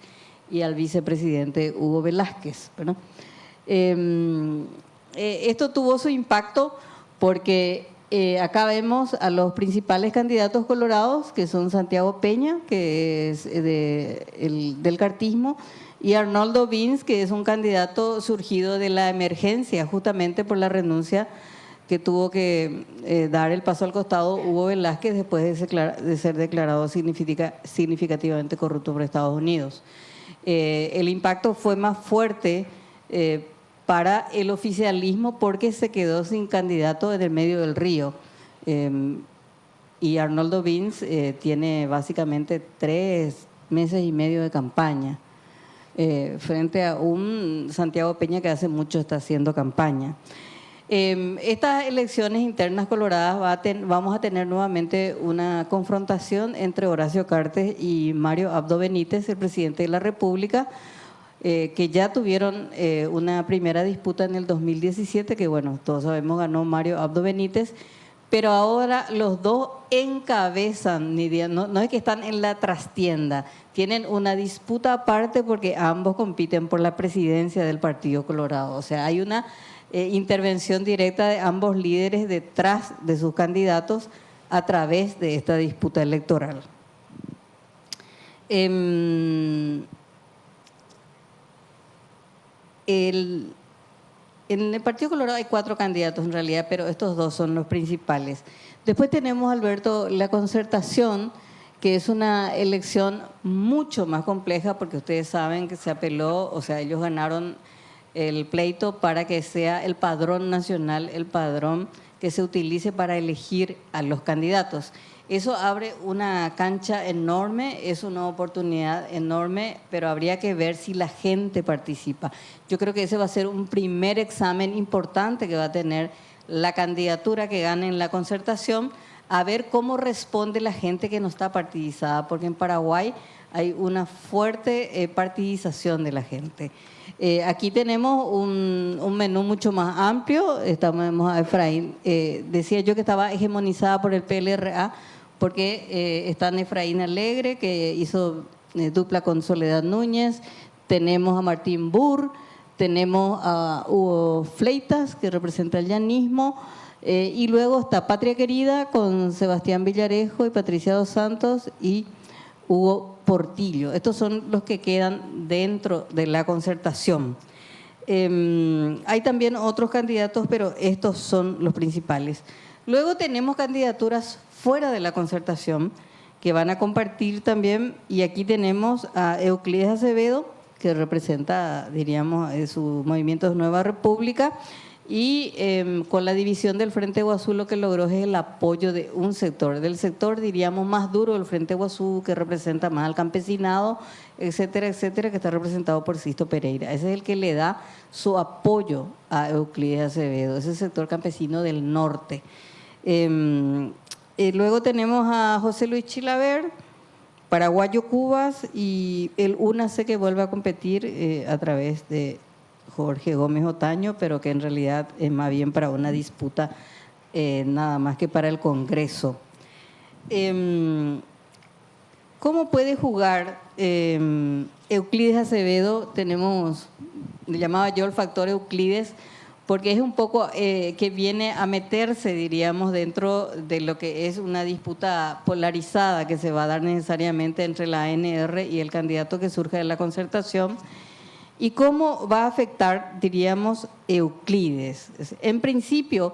y al vicepresidente Hugo Velázquez, ¿verdad? Esto tuvo su impacto porque acá vemos a los principales candidatos colorados, que son Santiago Peña, que es del cartismo, y Arnoldo Vince, que es un candidato surgido de la emergencia, justamente por la renuncia que tuvo que dar el paso al costado Hugo Velázquez después de ser declarado significativamente corrupto por Estados Unidos. El impacto fue más fuerte para el oficialismo porque se quedó sin candidato en el medio del río. Y Arnoldo Vince tiene básicamente 3 meses y medio de campaña, frente a un Santiago Peña que hace mucho está haciendo campaña. Estas elecciones internas coloradas vamos a tener nuevamente una confrontación entre Horacio Cartes y Mario Abdo Benítez, el presidente de la República, que ya tuvieron una primera disputa en el 2017, que bueno, todos sabemos ganó Mario Abdo Benítez, pero ahora los dos encabezan, no es que están en la trastienda, tienen una disputa aparte porque ambos compiten por la presidencia del Partido Colorado. O sea, hay una intervención directa de ambos líderes detrás de sus candidatos a través de esta disputa electoral. En el Partido Colorado hay 4 candidatos en realidad, pero estos 2 son los principales. Después tenemos, Alberto, la concertación, que es una elección mucho más compleja porque ustedes saben que se apeló, o sea, ellos ganaron el pleito para que sea el padrón nacional, el padrón que se utilice para elegir a los candidatos. Eso abre una cancha enorme, es una oportunidad enorme, pero habría que ver si la gente participa. Yo creo que ese va a ser un primer examen importante que va a tener la candidatura que gane en la concertación, a ver cómo responde la gente que no está partidizada, porque en Paraguay hay una fuerte partidización de la gente. Aquí tenemos un menú mucho más amplio. Estamos a Efraín. Decía yo que estaba hegemonizada por el PLRA porque está Efraín Alegre, que hizo dupla con Soledad Núñez. Tenemos a Martín Burr, tenemos a Hugo Fleitas, que representa el llanismo. Y luego está Patria Querida con Sebastián Villarejo y Patricia Dos Santos y Hugo Portillo. Estos son los que quedan dentro de la concertación. Hay también otros candidatos, pero estos son los principales. Luego tenemos candidaturas fuera de la concertación que van a compartir también, y aquí tenemos a Euclides Acevedo, que representa, diríamos, su movimiento de Nueva República, y con la división del Frente Guazú lo que logró es el apoyo de un sector, del sector diríamos más duro del Frente Guazú, que representa más al campesinado, etcétera, etcétera, que está representado por Sisto Pereira. Ese es el que le da su apoyo a Euclides Acevedo, ese sector campesino del norte. Luego tenemos a José Luis Chilaver, paraguayo Cubas, y el UNACE, que vuelve a competir a través de Jorge Gómez Otaño, pero que en realidad es más bien para una disputa nada más que para el Congreso. ¿Cómo puede jugar Euclides Acevedo? Le llamaba yo el factor Euclides, porque es un poco que viene a meterse, diríamos, dentro de lo que es una disputa polarizada que se va a dar necesariamente entre la ANR y el candidato que surge de la concertación. ¿Y cómo va a afectar, diríamos, Euclides? En principio,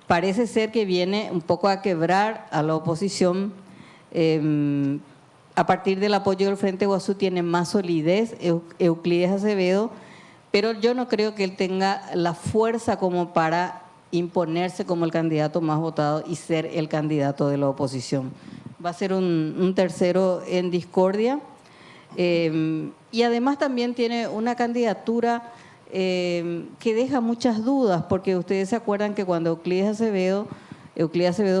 parece ser que viene un poco a quebrar a la oposición. A partir del apoyo del Frente Guazú tiene más solidez Euclides Acevedo, pero yo no creo que él tenga la fuerza como para imponerse como el candidato más votado y ser el candidato de la oposición. Va a ser un tercero en discordia. Y además también tiene una candidatura que deja muchas dudas, porque ustedes se acuerdan que cuando Euclides Acevedo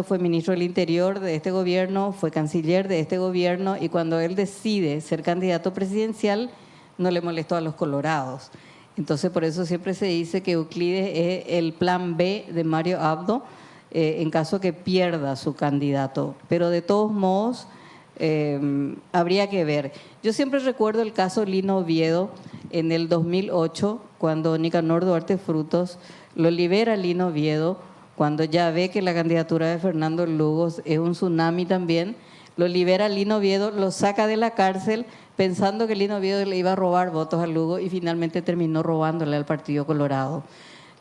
fue ministro del Interior de este gobierno, fue canciller de este gobierno, y cuando él decide ser candidato presidencial, no le molestó a los colorados. Entonces, por eso siempre se dice que Euclides es el plan B de Mario Abdo en caso que pierda su candidato. Pero de todos modos, habría que ver. Yo siempre recuerdo el caso Lino Oviedo en el 2008, cuando Nicanor Duarte Frutos lo libera Lino Oviedo, cuando ya ve que la candidatura de Fernando Lugos es un tsunami también, lo libera Lino Oviedo, lo saca de la cárcel pensando que Lino Oviedo le iba a robar votos a Lugo y finalmente terminó robándole al Partido Colorado.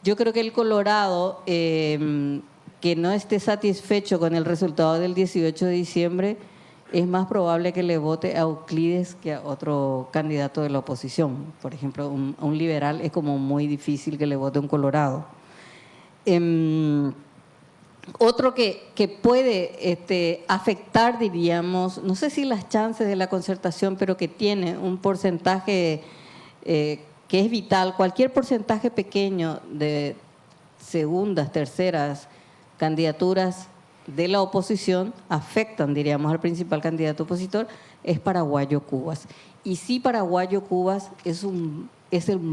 Yo creo que el Colorado, que no esté satisfecho con el resultado del 18 de diciembre, es más probable que le vote a Euclides que a otro candidato de la oposición. Por ejemplo, a un liberal es como muy difícil que le vote a un Colorado. Otro que puede afectar, diríamos, no sé si las chances de la concertación, pero que tiene un porcentaje que es vital, cualquier porcentaje pequeño de segundas, terceras candidaturas de la oposición afectan, diríamos, al principal candidato opositor, es Paraguayo Cubas. Y sí, Paraguayo Cubas es un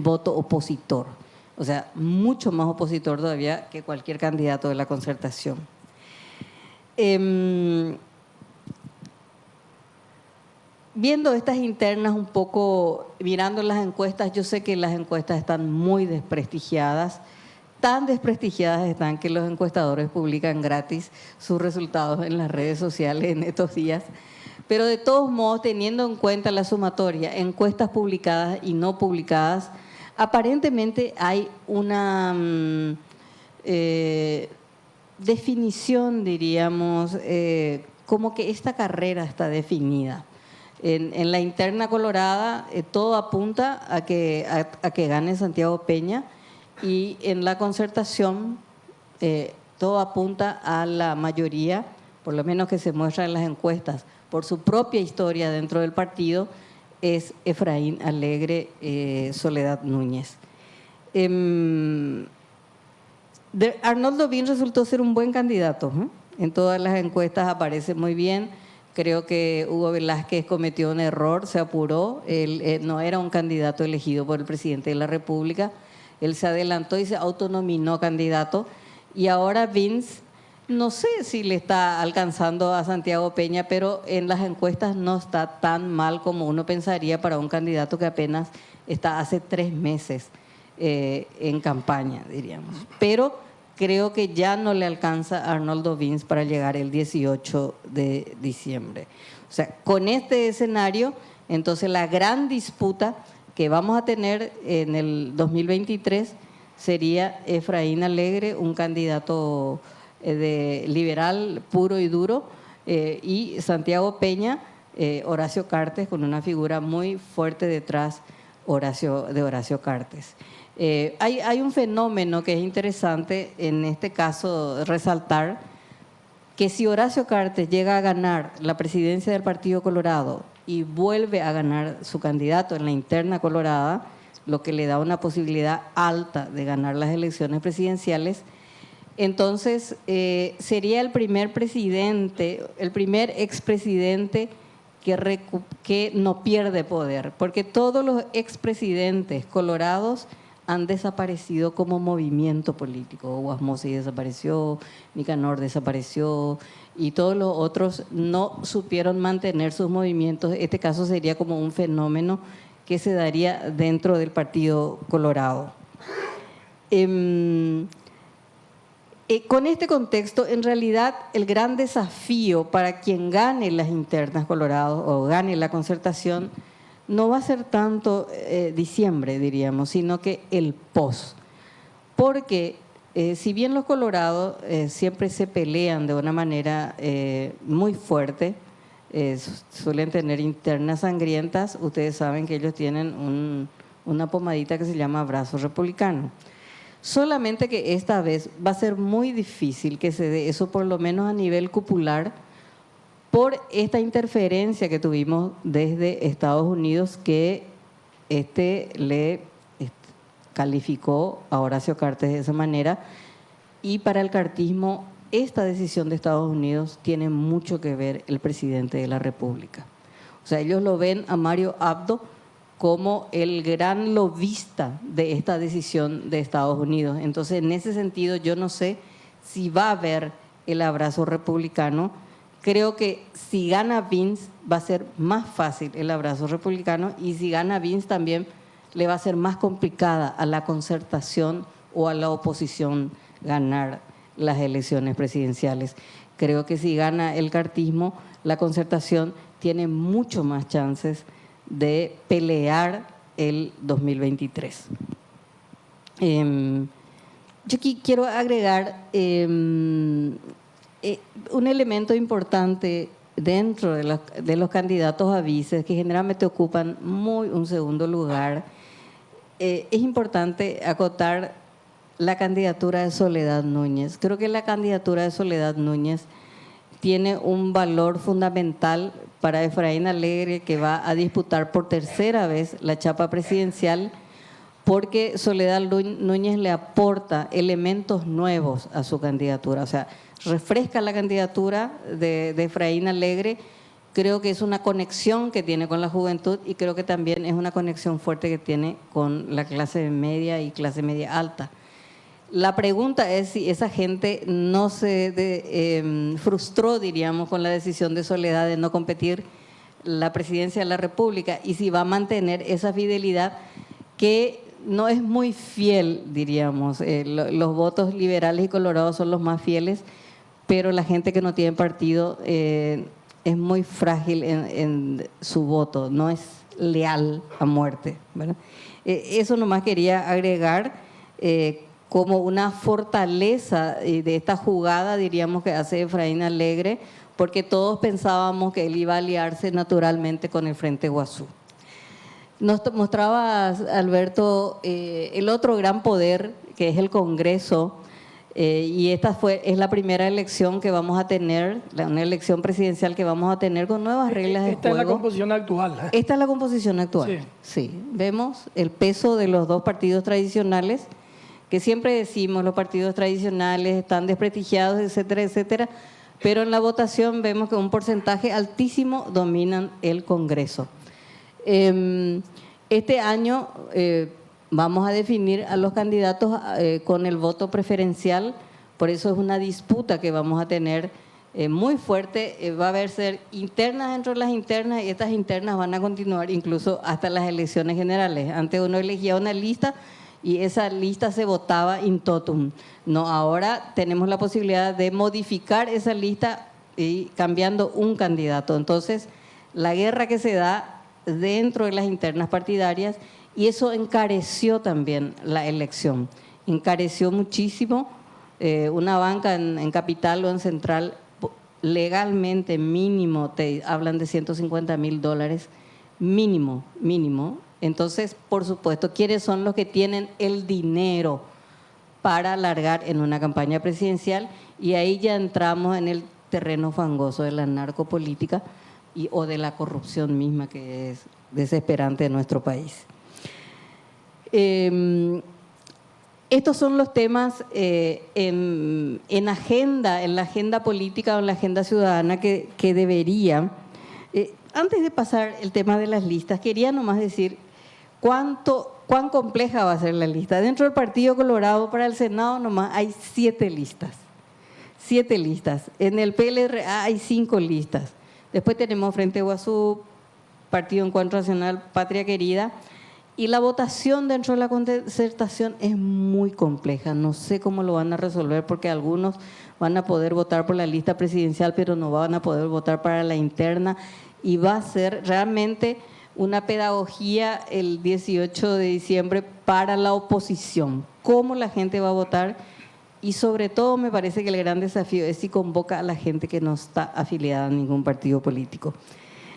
voto opositor. O sea, mucho más opositor todavía que cualquier candidato de la concertación. Viendo estas internas un poco, mirando las encuestas, yo sé que las encuestas están muy desprestigiadas, tan desprestigiadas están que los encuestadores publican gratis sus resultados en las redes sociales en estos días. Pero de todos modos, teniendo en cuenta la sumatoria, encuestas publicadas y no publicadas, aparentemente hay una definición, diríamos, como que esta carrera está definida. En la interna colorada todo apunta a que gane Santiago Peña, y en la concertación todo apunta a la mayoría, por lo menos que se muestra en las encuestas, por su propia historia dentro del partido, es Efraín Alegre, Soledad Núñez. Arnoldo Bin resultó ser un buen candidato, en todas las encuestas aparece muy bien. Creo que Hugo Velázquez cometió un error, se apuró, él no era un candidato elegido por el presidente de la República, él se adelantó y se autonominó candidato, y ahora Vince, no sé si le está alcanzando a Santiago Peña, pero en las encuestas no está tan mal como uno pensaría para un candidato que apenas está hace 3 meses en campaña, diríamos. Pero creo que ya no le alcanza a Arnoldo Vince para llegar el 18 de diciembre. O sea, con este escenario, entonces la gran disputa que vamos a tener en el 2023 sería Efraín Alegre, un candidato de liberal puro y duro, y Santiago Peña, Horacio Cartes, con una figura muy fuerte detrás de Horacio Cartes. Hay un fenómeno que es interesante en este caso resaltar, que si Horacio Cartes llega a ganar la presidencia del Partido Colorado y vuelve a ganar su candidato en la interna colorada, lo que le da una posibilidad alta de ganar las elecciones presidenciales, entonces sería el primer expresidente que no pierde poder, porque todos los expresidentes colorados han desaparecido como movimiento político. Guasmosi desapareció, Nicanor desapareció, y todos los otros no supieron mantener sus movimientos. Este caso sería como un fenómeno que se daría dentro del Partido Colorado. Con este contexto, en realidad, el gran desafío para quien gane las internas Colorado o gane la concertación no va a ser tanto diciembre, diríamos, sino que el post. Porque si bien los colorados siempre se pelean de una manera muy fuerte, suelen tener internas sangrientas, ustedes saben que ellos tienen una pomadita que se llama abrazo republicano. Solamente que esta vez va a ser muy difícil que se dé eso, por lo menos a nivel cupular, por esta interferencia que tuvimos desde Estados Unidos, que le calificó a Horacio Cartes de esa manera. Y para el cartismo, esta decisión de Estados Unidos tiene mucho que ver el presidente de la República. O sea, ellos lo ven a Mario Abdo como el gran lobista de esta decisión de Estados Unidos. Entonces, en ese sentido, yo no sé si va a haber el abrazo republicano. Creo que si gana Vince va a ser más fácil el abrazo republicano, y si gana Vince también le va a ser más complicada a la concertación o a la oposición ganar las elecciones presidenciales. Creo que si gana el cartismo, la concertación tiene mucho más chances de pelear el 2023. Yo aquí quiero agregar un elemento importante dentro de los candidatos a vices, que generalmente ocupan un segundo lugar. Es importante acotar la candidatura de Soledad Núñez. Creo que la candidatura de Soledad Núñez tiene un valor fundamental para Efraín Alegre, que va a disputar por tercera vez la chapa presidencial, porque Soledad Núñez le aporta elementos nuevos a su candidatura. O sea, refresca la candidatura de Efraín Alegre. Creo que es una conexión que tiene con la juventud, y creo que también es una conexión fuerte que tiene con la clase media y clase media alta. La pregunta es si esa gente no se frustró, diríamos, con la decisión de Soledad de no competir la presidencia de la República, y si va a mantener esa fidelidad que no es muy fiel, diríamos. Los votos liberales y colorados son los más fieles, pero la gente que no tiene partido es muy frágil en su voto, no es leal a muerte, ¿verdad? Eso nomás quería agregar como una fortaleza de esta jugada, diríamos, que hace Efraín Alegre, porque todos pensábamos que él iba a aliarse naturalmente con el Frente Guazú. Nos mostraba, Alberto, el otro gran poder, que es el Congreso, y esta es la primera elección que vamos a tener, una elección presidencial que vamos a tener con nuevas reglas de juego. Esta es la composición actual. Esta es la composición actual, sí. Vemos el peso de los dos partidos tradicionales, que siempre decimos los partidos tradicionales están desprestigiados, etcétera, etcétera, pero en la votación vemos que un porcentaje altísimo dominan el Congreso. Este año vamos a definir a los candidatos con el voto preferencial, por eso es una disputa que vamos a tener muy fuerte. Va a haber ser internas dentro de las internas, y estas internas van a continuar incluso hasta las elecciones generales. Antes uno elegía una lista y esa lista se votaba in totum. No, ahora tenemos la posibilidad de modificar esa lista y cambiando un candidato. Entonces, la guerra que se da dentro de las internas partidarias, y eso encareció también la elección. Encareció muchísimo. Una banca en Capital o en Central, legalmente mínimo, te hablan de $150,000, mínimo. Entonces, por supuesto, ¿quiénes son los que tienen el dinero para alargar en una campaña presidencial? Y ahí ya entramos en el terreno fangoso de la narcopolítica o de la corrupción misma, que es desesperante en nuestro país. Estos son los temas en la agenda política o en la agenda ciudadana que debería. Antes de pasar el tema de las listas, quería nomás decir cuán compleja va a ser la lista. Dentro del Partido Colorado para el Senado nomás hay 7 listas. 7 listas. En el PLRA hay 5 listas. Después tenemos Frente Guazú, Partido Encuentro Nacional, Patria Querida. Y la votación dentro de la concertación es muy compleja. No sé cómo lo van a resolver porque algunos van a poder votar por la lista presidencial, pero no van a poder votar para la interna. Y va a ser realmente una pedagogía el 18 de diciembre para la oposición. Cómo la gente va a votar y sobre todo me parece que el gran desafío es si convoca a la gente que no está afiliada a ningún partido político.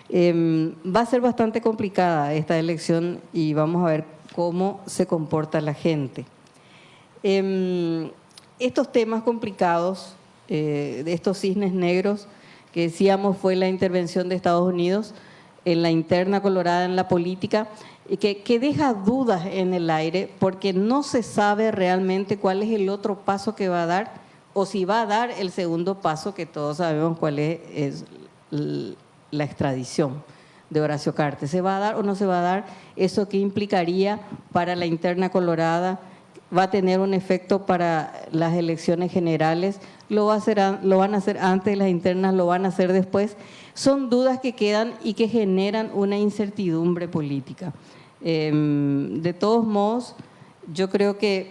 Va a ser bastante complicada esta elección y vamos a ver cómo se comporta la gente. Estos temas complicados, de estos cisnes negros que decíamos fue la intervención de Estados Unidos en la interna colorada en la política, que deja dudas en el aire porque no se sabe realmente cuál es el otro paso que va a dar o si va a dar el segundo paso que todos sabemos cuál es la extradición de Horacio Cartes. ¿Se va a dar o no se va a dar? ¿Eso qué implicaría para la interna colorada? ¿Va a tener un efecto para las elecciones generales? ¿Lo van a hacer antes las internas? ¿Lo van a hacer después? Son dudas que quedan y que generan una incertidumbre política. De todos modos, yo creo que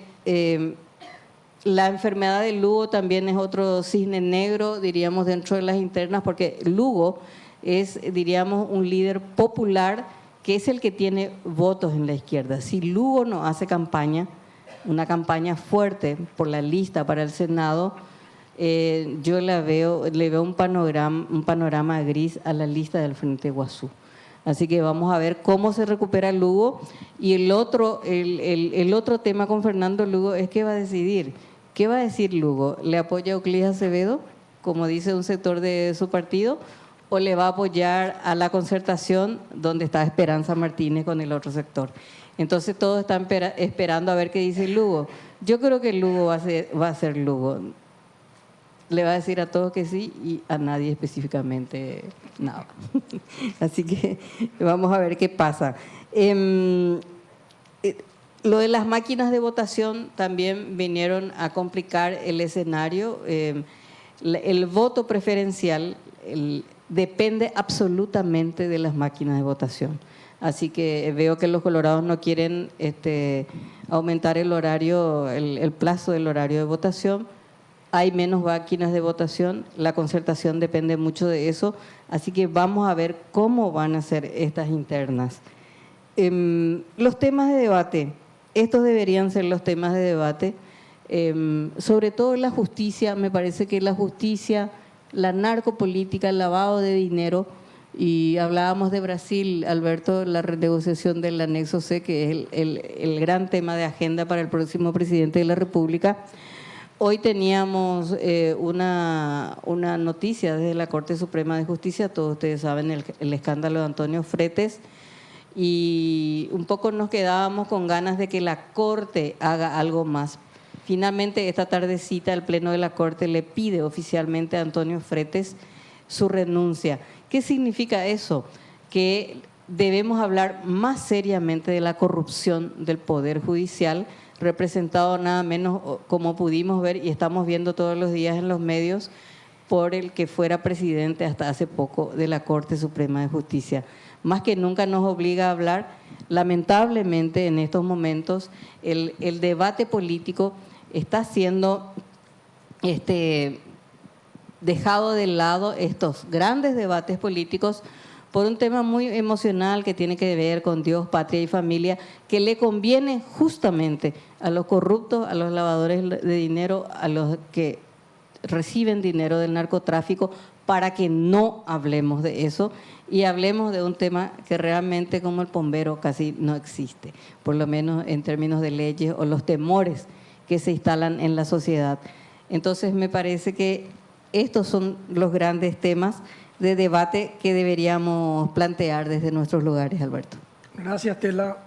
la enfermedad de Lugo también es otro cisne negro, diríamos, dentro de las internas, porque Lugo es, diríamos, un líder popular que es el que tiene votos en la izquierda. Si Lugo no hace campaña, una campaña fuerte por la lista para el Senado, yo le veo un panorama gris a la lista del Frente Guazú. Así que vamos a ver cómo se recupera Lugo. Y el otro tema con Fernando Lugo es qué va a decidir. ¿Qué va a decir Lugo? ¿Le apoya a Euclides Acevedo, como dice un sector de su partido, o le va a apoyar a la concertación donde está Esperanza Martínez con el otro sector? Entonces todos están esperando a ver qué dice Lugo. Yo creo que Lugo va a ser Lugo. Le va a decir a todos que sí y a nadie específicamente nada. Así que vamos a ver qué pasa. Lo de las máquinas de votación también vinieron a complicar el escenario. El voto preferencial depende absolutamente de las máquinas de votación. Así que veo que los colorados no quieren aumentar el horario, el plazo del horario de votación. Hay menos máquinas de votación, la concertación depende mucho de eso, así que vamos a ver cómo van a ser estas internas. Los temas de debate, estos deberían ser los temas de debate, sobre todo la justicia. Me parece que la justicia, la narcopolítica, el lavado de dinero, y hablábamos de Brasil, Alberto, la renegociación del anexo C, que es el gran tema de agenda para el próximo presidente de la República. Hoy teníamos una noticia desde la Corte Suprema de Justicia, todos ustedes saben el escándalo de Antonio Fretes, y un poco nos quedábamos con ganas de que la Corte haga algo más. Finalmente, esta tardecita, el Pleno de la Corte le pide oficialmente a Antonio Fretes su renuncia. ¿Qué significa eso? Que debemos hablar más seriamente de la corrupción del Poder Judicial, representado nada menos, como pudimos ver y estamos viendo todos los días en los medios, por el que fuera presidente hasta hace poco de la Corte Suprema de Justicia. Más que nunca nos obliga a hablar. Lamentablemente, en estos momentos, el debate político está siendo dejado de lado, estos grandes debates políticos, por un tema muy emocional que tiene que ver con Dios, patria y familia, que le conviene justamente a los corruptos, a los lavadores de dinero, a los que reciben dinero del narcotráfico, para que no hablemos de eso y hablemos de un tema que realmente, como el bombero, casi no existe, por lo menos en términos de leyes o los temores que se instalan en la sociedad. Entonces me parece que estos son los grandes temas de debate que deberíamos plantear desde nuestros lugares, Alberto. Gracias, Tela.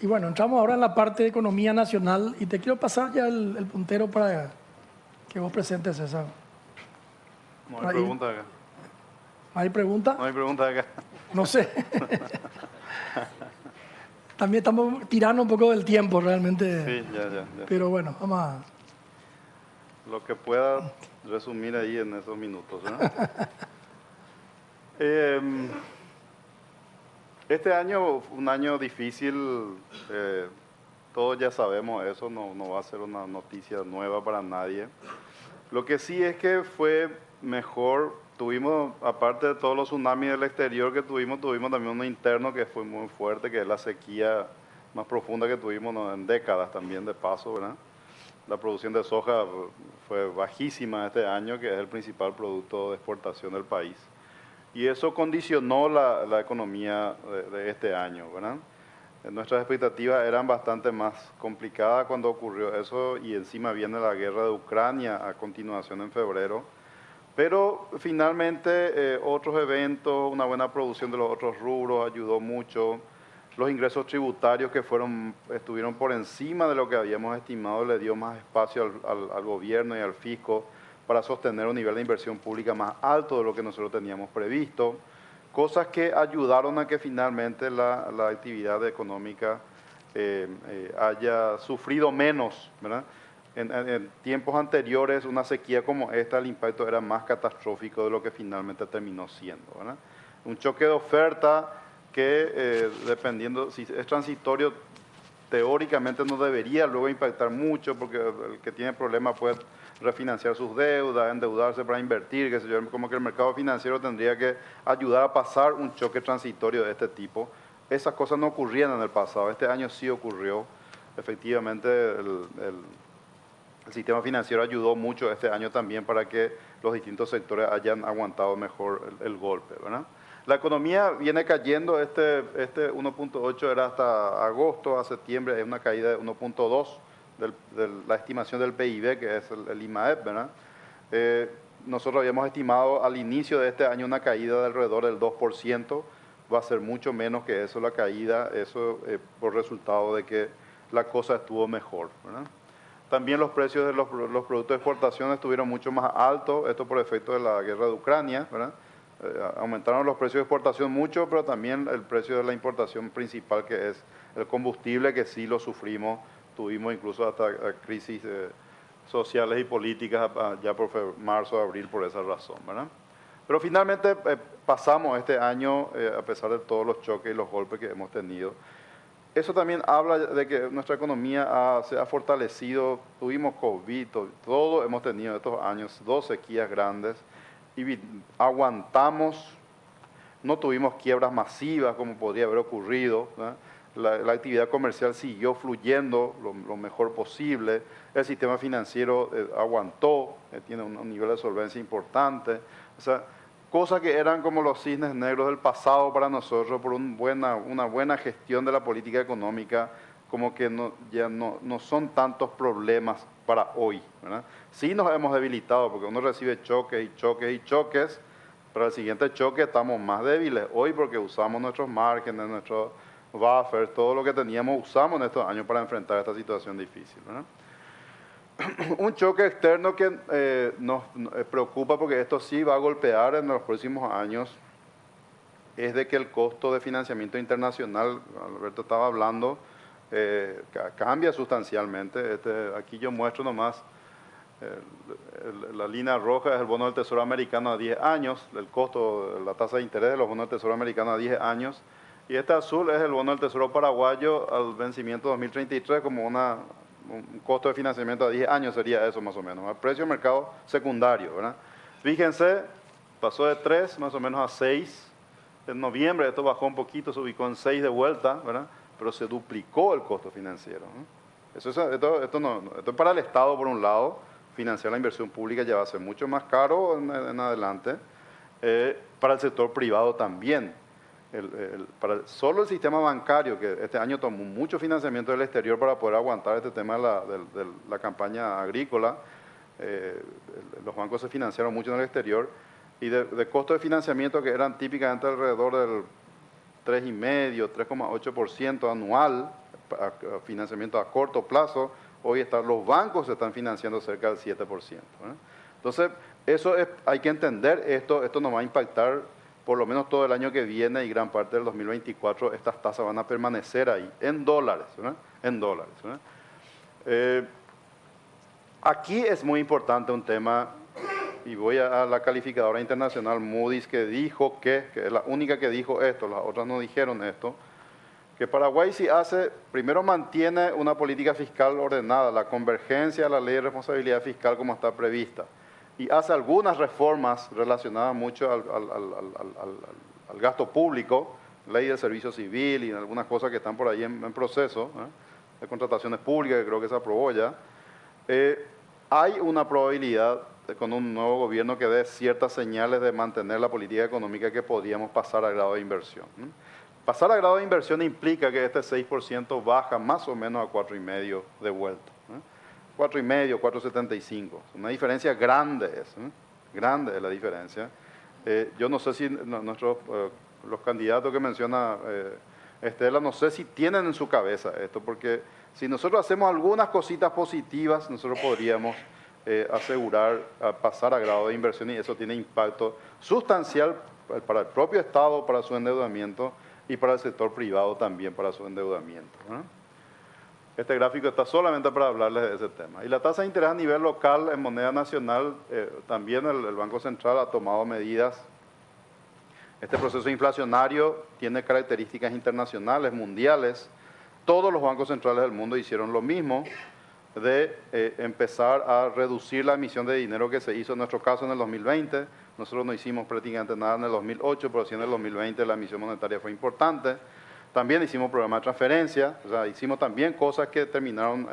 Y bueno, entramos ahora en la parte de economía nacional y te quiero pasar ya el puntero para que vos presentes, César. No hay pregunta acá. ¿No hay pregunta? No hay pregunta acá. No sé. También estamos tirando un poco del tiempo realmente. Sí, ya. Pero bueno, vamos a... lo que pueda resumir ahí en esos minutos, ¿no? Este año fue un año difícil, todos ya sabemos eso, no va a ser una noticia nueva para nadie. Lo que sí es que fue mejor, tuvimos, aparte de todos los tsunamis del exterior que tuvimos también uno interno que fue muy fuerte, que es la sequía más profunda que tuvimos en décadas también de paso, ¿verdad? La producción de soja fue bajísima este año, que es el principal producto de exportación del país. Y eso condicionó la economía de este año, ¿verdad? Nuestras expectativas eran bastante más complicadas cuando ocurrió eso y encima viene la guerra de Ucrania a continuación en febrero. Pero finalmente otros eventos, una buena producción de los otros rubros ayudó mucho. Los ingresos tributarios que estuvieron por encima de lo que habíamos estimado le dio más espacio al gobierno y al fisco para sostener un nivel de inversión pública más alto de lo que nosotros teníamos previsto. Cosas que ayudaron a que finalmente la actividad económica haya sufrido menos, ¿verdad? En tiempos anteriores, una sequía como esta, el impacto era más catastrófico de lo que finalmente terminó siendo, ¿verdad? Un choque de oferta que, dependiendo, si es transitorio, teóricamente no debería luego impactar mucho, porque el que tiene problemas puede refinanciar sus deudas, endeudarse para invertir, qué sé yo, como que el mercado financiero tendría que ayudar a pasar un choque transitorio de este tipo. Esas cosas no ocurrían en el pasado, este año sí ocurrió. Efectivamente, el sistema financiero ayudó mucho este año también para que los distintos sectores hayan aguantado mejor el golpe, ¿verdad? La economía viene cayendo, este 1.8 era hasta agosto, a septiembre es una caída de 1.2 de la estimación del PIB, que es el IMAEP, ¿verdad? Nosotros habíamos estimado al inicio de este año una caída de alrededor del 2%, va a ser mucho menos que eso la caída, eso por resultado de que la cosa estuvo mejor, ¿verdad? También los precios de los productos de exportación estuvieron mucho más altos, esto por efecto de la guerra de Ucrania, ¿verdad? Aumentaron los precios de exportación mucho, pero también el precio de la importación principal, que es el combustible, que sí lo sufrimos, tuvimos incluso hasta crisis sociales y políticas ya por marzo, abril, por esa razón, ¿verdad? Pero finalmente pasamos este año, a pesar de todos los choques y los golpes que hemos tenido. Eso también habla de que nuestra economía se ha fortalecido, tuvimos COVID, todo hemos tenido estos años, 2 sequías grandes, y aguantamos, no tuvimos quiebras masivas como podría haber ocurrido, ¿no? La actividad comercial siguió fluyendo lo mejor posible, el sistema financiero aguantó, tiene un nivel de solvencia importante, o sea, cosas que eran como los cisnes negros del pasado para nosotros por una buena gestión de la política económica, como que ya no son tantos problemas para hoy, ¿verdad? Sí nos hemos debilitado porque uno recibe choques y choques y choques, pero el siguiente choque estamos más débiles hoy porque usamos nuestros márgenes, nuestros buffers, todo lo que teníamos usamos en estos años para enfrentar esta situación difícil, ¿verdad? Un choque externo que nos preocupa porque esto sí va a golpear en los próximos años es de que el costo de financiamiento internacional, Alberto estaba hablando, cambia sustancialmente. Aquí yo muestro nomás, la línea roja es el bono del Tesoro americano a 10 años, el costo, la tasa de interés de los bonos del Tesoro americano a 10 años, y este azul es el bono del Tesoro paraguayo al vencimiento 2033 como un costo de financiamiento a 10 años sería eso más o menos, al precio de mercado secundario, ¿verdad? Fíjense, pasó de 3 más o menos a 6, en noviembre esto bajó un poquito, se ubicó en 6 de vuelta, ¿verdad? Pero se duplicó el costo financiero, ¿no? Esto es para el Estado por un lado, financiar la inversión pública ya va a ser mucho más caro en adelante, para el sector privado también. Solo el sistema bancario, que este año tomó mucho financiamiento del exterior para poder aguantar este tema de la campaña agrícola, los bancos se financiaron mucho en el exterior, y de costos de financiamiento que eran típicamente alrededor del 3,5%, 3,8% anual, financiamiento a corto plazo, hoy los bancos se están financiando cerca del 7%, ¿verdad? Entonces, hay que entender esto nos va a impactar por lo menos todo el año que viene y gran parte del 2024, estas tasas van a permanecer ahí, en dólares, ¿verdad? En dólares, ¿verdad? Aquí es muy importante un tema, y voy a la calificadora internacional Moody's, que dijo que es la única que dijo esto, las otras no dijeron esto, que Paraguay sí hace, primero mantiene una política fiscal ordenada, la convergencia a la ley de responsabilidad fiscal como está prevista, y hace algunas reformas relacionadas mucho al gasto público, ley del servicio civil y algunas cosas que están por ahí en proceso, de contrataciones públicas, que creo que se aprobó ya. Hay una probabilidad con un nuevo gobierno que dé ciertas señales de mantener la política económica, que podríamos pasar a grado de inversión. Pasar a grado de inversión implica que este 6% baja más o menos a 4,5% de vuelta. 4,5%, 4,75%. Una diferencia grande es, grande es la diferencia. Yo no sé si los candidatos que menciona Estela, no sé si tienen en su cabeza esto, porque si nosotros hacemos algunas cositas positivas, nosotros podríamos asegurar pasar a grado de inversión, y eso tiene impacto sustancial para el propio Estado, para su endeudamiento, y para el sector privado también, para su endeudamiento. Este gráfico está solamente para hablarles de ese tema. Y la tasa de interés a nivel local, en moneda nacional, también el Banco Central ha tomado medidas. Este proceso inflacionario tiene características internacionales, mundiales. Todos los bancos centrales del mundo hicieron lo mismo, de empezar a reducir la emisión de dinero que se hizo en nuestro caso en el 2020. Nosotros no hicimos prácticamente nada en el 2008, pero sí en el 2020 la emisión monetaria fue importante. También hicimos programas de transferencia, o sea, hicimos también cosas que terminaron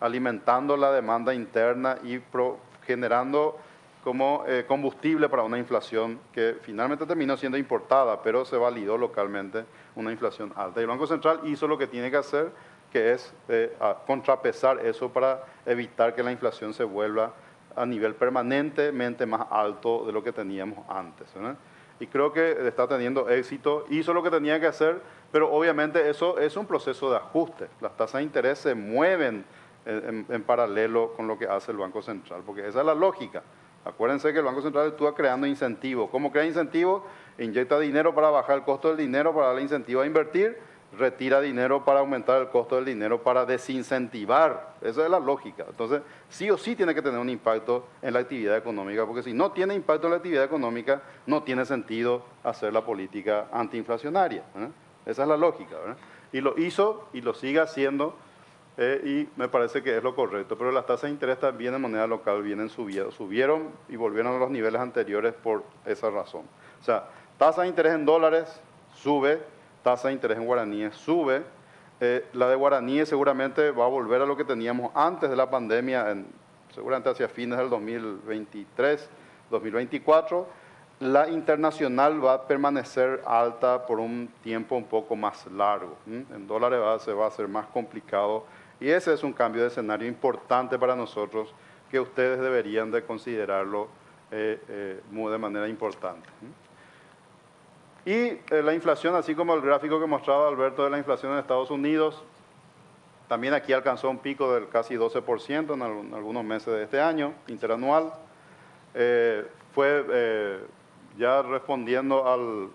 alimentando la demanda interna y generando como combustible para una inflación que finalmente terminó siendo importada, pero se validó localmente una inflación alta. Y el Banco Central hizo lo que tiene que hacer, que es contrapesar eso para evitar que la inflación se vuelva a nivel permanentemente más alto de lo que teníamos antes, ¿verdad? Y creo que está teniendo éxito, hizo lo que tenía que hacer, pero obviamente eso es un proceso de ajuste. Las tasas de interés se mueven en paralelo con lo que hace el Banco Central, porque esa es la lógica. Acuérdense que el Banco Central estuvo creando incentivos. ¿Cómo crea incentivos? Inyecta dinero para bajar el costo del dinero, para darle incentivo a invertir, retira dinero para aumentar el costo del dinero, para desincentivar. Esa es la lógica. Entonces, sí o sí tiene que tener un impacto en la actividad económica, porque si no tiene impacto en la actividad económica, no tiene sentido hacer la política antiinflacionaria, ¿verdad? Esa es la lógica, ¿verdad? Y lo hizo y lo sigue haciendo, y me parece que es lo correcto. Pero las tasas de interés también en moneda local subieron y volvieron a los niveles anteriores por esa razón. O sea, tasa de interés en dólares sube, tasa de interés en guaraníes sube. La de guaraníes seguramente va a volver a lo que teníamos antes de la pandemia, seguramente hacia fines del 2023, 2024. La internacional va a permanecer alta por un tiempo un poco más largo. En dólares se va a hacer más complicado, y ese es un cambio de escenario importante para nosotros, que ustedes deberían de considerarlo de manera importante. Y la inflación, así como el gráfico que mostraba Alberto de la inflación en Estados Unidos, también aquí alcanzó un pico del casi 12% en algunos meses de este año, interanual. Ya respondiendo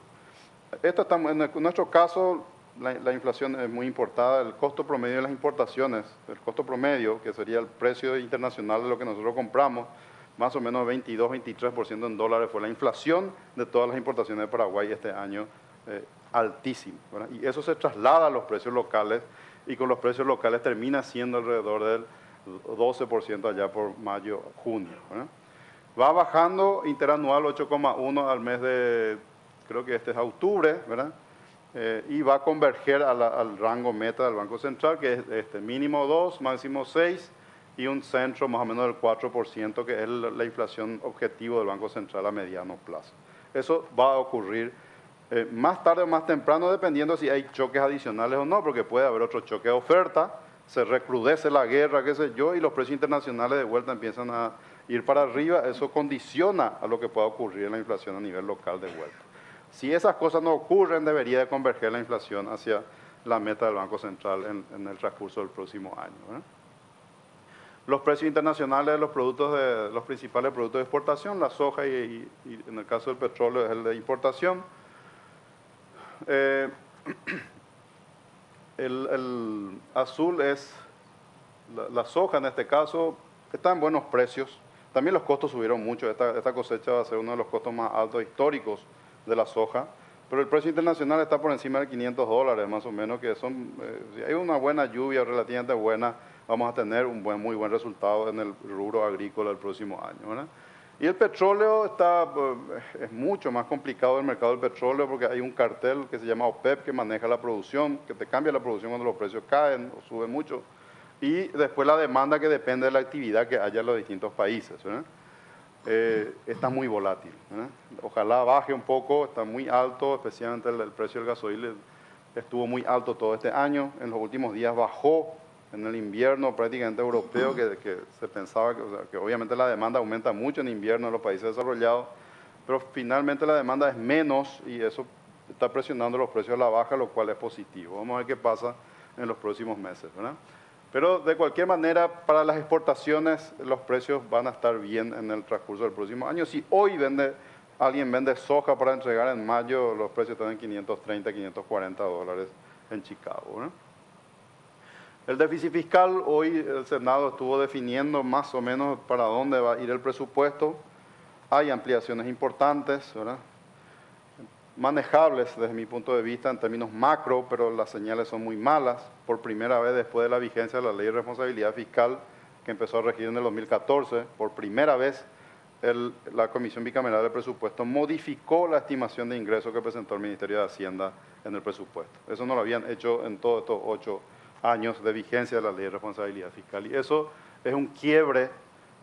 en nuestro caso, la inflación es muy importada. El costo promedio de las importaciones, el costo promedio, que sería el precio internacional de lo que nosotros compramos, más o menos 22-23% en dólares, fue la inflación de todas las importaciones de Paraguay este año, altísimo, ¿verdad? Y eso se traslada a los precios locales, y con los precios locales termina siendo alrededor del 12% allá por mayo, junio, ¿verdad? Va bajando interanual 8,1 al mes de, creo que este es octubre, ¿verdad? Y va a converger al rango meta del Banco Central, que es mínimo 2, máximo 6, y un centro más o menos del 4%, que es la inflación objetivo del Banco Central a mediano plazo. Eso va a ocurrir más tarde o más temprano, dependiendo si hay choques adicionales o no, porque puede haber otro choque de oferta, se recrudece la guerra, qué sé yo, y los precios internacionales de vuelta empiezan a ir para arriba. Eso condiciona a lo que pueda ocurrir en la inflación a nivel local de vuelta. Si esas cosas no ocurren, debería de converger la inflación hacia la meta del Banco Central en el transcurso del próximo año, ¿eh? Los precios internacionales de los principales productos de exportación, la soja y en el caso del petróleo es el de importación. El azul es la soja en este caso, está en buenos precios. También los costos subieron mucho. Esta cosecha va a ser uno de los costos más altos históricos de la soja. Pero el precio internacional está por encima de $500 más o menos, que son, si hay una buena lluvia relativamente buena, vamos a tener un muy buen resultado en el rubro agrícola el próximo año, ¿verdad? Y el petróleo es mucho más complicado el mercado del petróleo porque hay un cartel que se llama OPEP que maneja la producción, que te cambia la producción cuando los precios caen o suben mucho. Y después la demanda que depende de la actividad que haya en los distintos países, ¿verdad? Está muy volátil, ¿verdad? Ojalá baje un poco, está muy alto, especialmente el precio del gasoil estuvo muy alto todo este año. En los últimos días bajó en el invierno prácticamente europeo, que se pensaba que obviamente la demanda aumenta mucho en invierno en los países desarrollados, pero finalmente la demanda es menos y eso está presionando los precios a la baja, lo cual es positivo. Vamos a ver qué pasa en los próximos meses, ¿verdad? Pero de cualquier manera, para las exportaciones los precios van a estar bien en el transcurso del próximo año. Si hoy alguien vende soja para entregar en mayo, los precios están en $530, $540 en Chicago, ¿no? El déficit fiscal, hoy el Senado estuvo definiendo más o menos para dónde va a ir el presupuesto. Hay ampliaciones importantes, ¿verdad? Manejables desde mi punto de vista en términos macro, pero las señales son muy malas. Por primera vez después de la vigencia de la Ley de Responsabilidad Fiscal, que empezó a regir en el 2014, por primera vez la Comisión Bicameral de Presupuesto modificó la estimación de ingresos que presentó el Ministerio de Hacienda en el presupuesto. Eso no lo habían hecho en todos estos 8 años de vigencia de la Ley de Responsabilidad Fiscal. Y eso es un quiebre,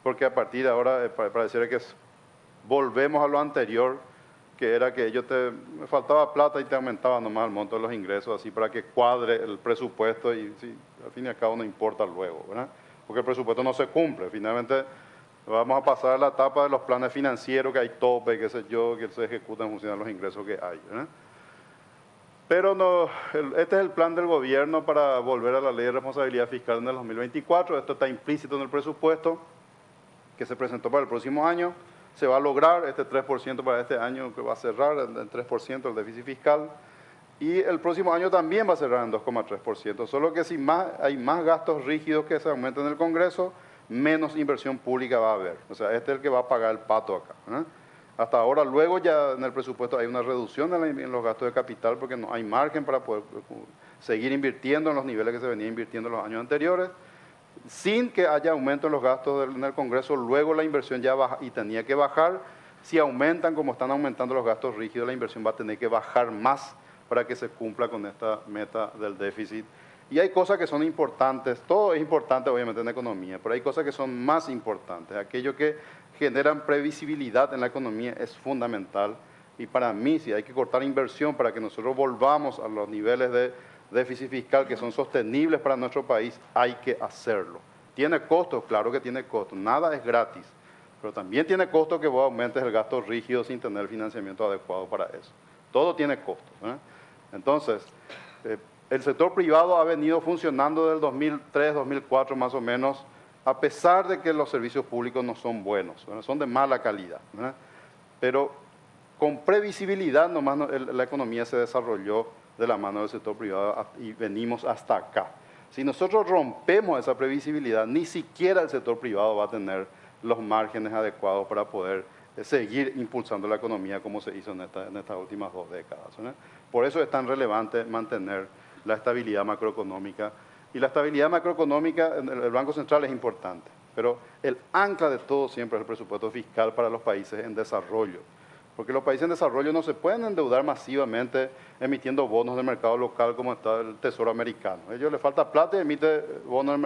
porque a partir de ahora pareciera que volvemos a lo anterior, que era que me faltaba plata y te aumentaba nomás el monto de los ingresos, así para que cuadre el presupuesto y sí, al fin y al cabo no importa luego, ¿verdad? Porque el presupuesto no se cumple. Finalmente vamos a pasar a la etapa de los planes financieros, que hay tope, qué sé yo, que se ejecutan en función de los ingresos que hay, ¿verdad? Pero no, este es el plan del gobierno para volver a la Ley de Responsabilidad Fiscal en el 2024. Esto está implícito en el presupuesto que se presentó para el próximo año. Se va a lograr este 3% para este año, que va a cerrar en 3% el déficit fiscal. Y el próximo año también va a cerrar en 2,3%. Solo que si hay más gastos rígidos que se aumentan en el Congreso, menos inversión pública va a haber. O sea, este es el que va a pagar el pato acá, ¿eh? Hasta ahora, luego ya en el presupuesto hay una reducción en los gastos de capital porque no hay margen para poder seguir invirtiendo en los niveles que se venía invirtiendo en los años anteriores. Sin que haya aumento en los gastos en el Congreso, luego la inversión ya baja y tenía que bajar. Si aumentan como están aumentando los gastos rígidos, la inversión va a tener que bajar más para que se cumpla con esta meta del déficit. Y hay cosas que son importantes, todo es importante obviamente en la economía, pero hay cosas que son más importantes. Aquello que generan previsibilidad en la economía es fundamental. Y para mí, si hay que cortar inversión para que nosotros volvamos a los niveles de déficit fiscal que son sostenibles para nuestro país, hay que hacerlo. ¿Tiene costos? Claro que tiene costos. Nada es gratis. Pero también tiene costos que vos aumentes el gasto rígido sin tener financiamiento adecuado para eso. Todo tiene costos, ¿eh? Entonces, el sector privado ha venido funcionando desde el 2003, 2004 más o menos, a pesar de que los servicios públicos no son buenos, ¿verdad? Son de mala calidad, ¿verdad? Pero con previsibilidad nomás la economía se desarrolló de la mano del sector privado y venimos hasta acá. Si nosotros rompemos esa previsibilidad, ni siquiera el sector privado va a tener los márgenes adecuados para poder seguir impulsando la economía como se hizo en estas últimas 2 décadas, ¿verdad? Por eso es tan relevante mantener la estabilidad macroeconómica. Y la estabilidad macroeconómica en el Banco Central es importante, pero el ancla de todo siempre es el presupuesto fiscal para los países en desarrollo. Porque los países en desarrollo no se pueden endeudar masivamente emitiendo bonos del mercado local como está el Tesoro americano. A ellos les falta plata y emite bonos en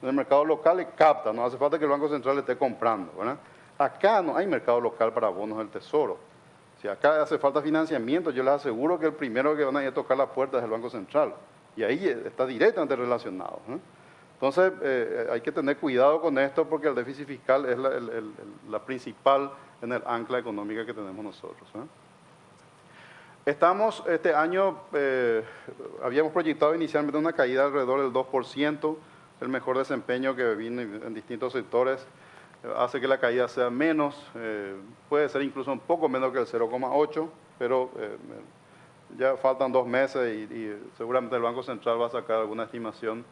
el mercado local y capta. No hace falta que el Banco Central esté comprando, ¿verdad? Acá no hay mercado local para bonos del Tesoro. Si acá hace falta financiamiento, yo les aseguro que el primero que van a ir a tocar la puerta es el Banco Central. Y ahí está directamente relacionado, ¿no? Entonces, hay que tener cuidado con esto porque el déficit fiscal es la principal en el ancla económica que tenemos nosotros, ¿eh? Estamos, este año, habíamos proyectado inicialmente una caída alrededor del 2%, el mejor desempeño que vino en distintos sectores hace que la caída sea menos, puede ser incluso un poco menos que el 0,8, pero ya faltan 2 meses y seguramente el Banco Central va a sacar alguna estimación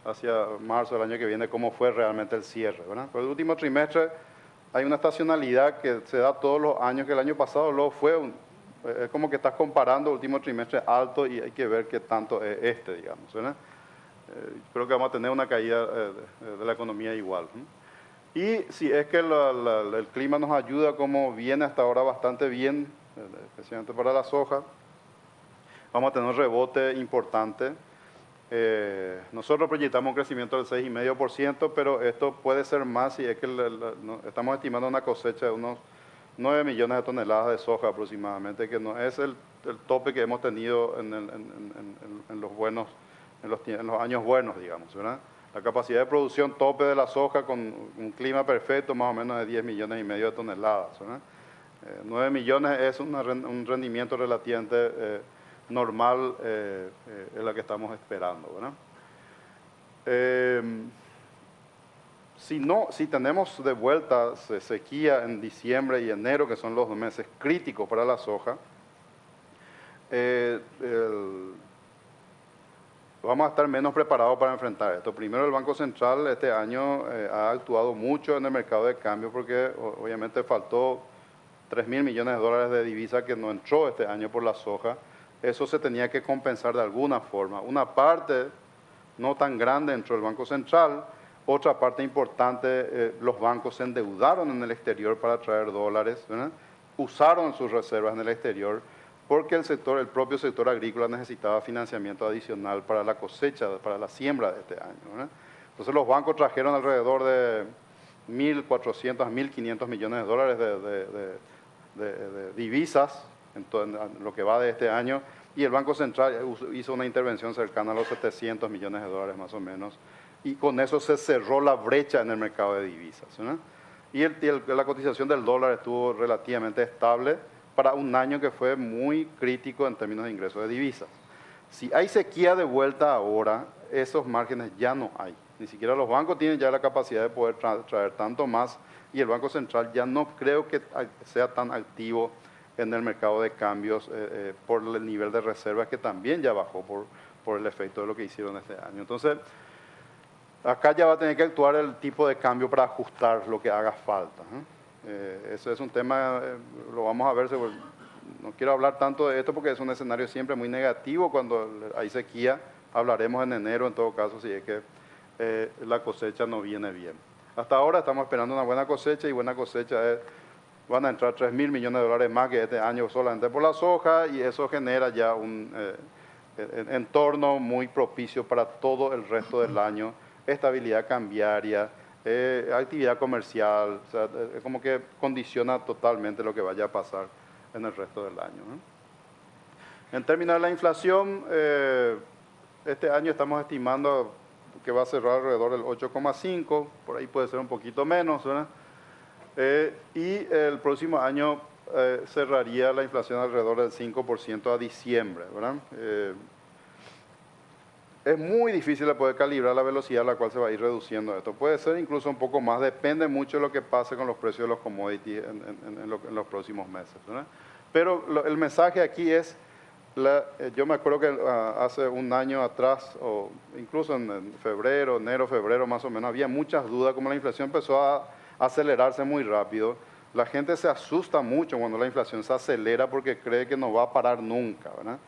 hacia marzo del año que viene cómo fue realmente el cierre, ¿verdad? Por el último trimestre hay una estacionalidad que se da todos los años, que el año pasado luego fue es como que estás comparando el último trimestre alto y hay que ver qué tanto es digamos, ¿verdad? Creo que vamos a tener una caída de la economía igual, ¿no? Y si es que el clima nos ayuda como viene hasta ahora bastante bien, especialmente para la soja, vamos a tener un rebote importante. Nosotros proyectamos un crecimiento del 6,5%, pero esto puede ser más si es que estamos estimando una cosecha de unos 9 millones de toneladas de soja aproximadamente, que no es el tope que hemos tenido en los años buenos, digamos, ¿verdad? La capacidad de producción tope de la soja con un clima perfecto, más o menos de 10,5 millones de toneladas, ¿verdad? 9 millones es un rendimiento relativamente normal, es la que estamos esperando, ¿verdad? Si tenemos de vuelta sequía en diciembre y enero, que son los meses críticos para la soja, vamos a estar menos preparados para enfrentar esto. Primero, el Banco Central este año ha actuado mucho en el mercado de cambio porque obviamente faltó 3.000 millones de dólares de divisa que no entró este año por la soja. Eso se tenía que compensar de alguna forma. Una parte no tan grande entró el Banco Central, otra parte importante, los bancos se endeudaron en el exterior para traer dólares, ¿verdad? Usaron sus reservas en el exterior porque el propio sector agrícola necesitaba financiamiento adicional para la cosecha, para la siembra de este año, ¿verdad? Entonces los bancos trajeron alrededor de 1.400 a 1.500 millones de dólares de divisas en lo que va de este año, y el Banco Central hizo una intervención cercana a los 700 millones de dólares más o menos, y con eso se cerró la brecha en el mercado de divisas, ¿verdad? Y la cotización del dólar estuvo relativamente estable para un año que fue muy crítico en términos de ingresos de divisas. Si hay sequía de vuelta ahora, esos márgenes ya no hay. Ni siquiera los bancos tienen ya la capacidad de poder traer tanto más, y el Banco Central ya no creo que sea tan activo en el mercado de cambios por el nivel de reservas que también ya bajó por el efecto de lo que hicieron este año. Entonces, acá ya va a tener que actuar el tipo de cambio para ajustar lo que haga falta, ¿eh? Eso es un tema, lo vamos a ver, no quiero hablar tanto de esto porque es un escenario siempre muy negativo cuando hay sequía. Hablaremos en enero en todo caso si es que la cosecha no viene bien. Hasta ahora estamos esperando una buena cosecha, y buena cosecha van a entrar 3.000 millones de dólares más que este año solamente por la soja, y eso genera ya un entorno muy propicio para todo el resto del año, estabilidad cambiaria, actividad comercial, o sea, es como que condiciona totalmente lo que vaya a pasar en el resto del año, ¿no? En términos de la inflación, este año estamos estimando que va a cerrar alrededor del 8,5, por ahí puede ser un poquito menos, ¿verdad? Y el próximo año cerraría la inflación alrededor del 5% a diciembre, ¿verdad? Es muy difícil de poder calibrar la velocidad a la cual se va a ir reduciendo esto. Puede ser incluso un poco más, depende mucho de lo que pase con los precios de los commodities en los próximos meses, ¿verdad? Pero el mensaje aquí es, yo me acuerdo que hace un año atrás, o incluso en enero, febrero más o menos, había muchas dudas, como la inflación empezó a acelerarse muy rápido. La gente se asusta mucho cuando la inflación se acelera porque cree que no va a parar nunca, ¿verdad?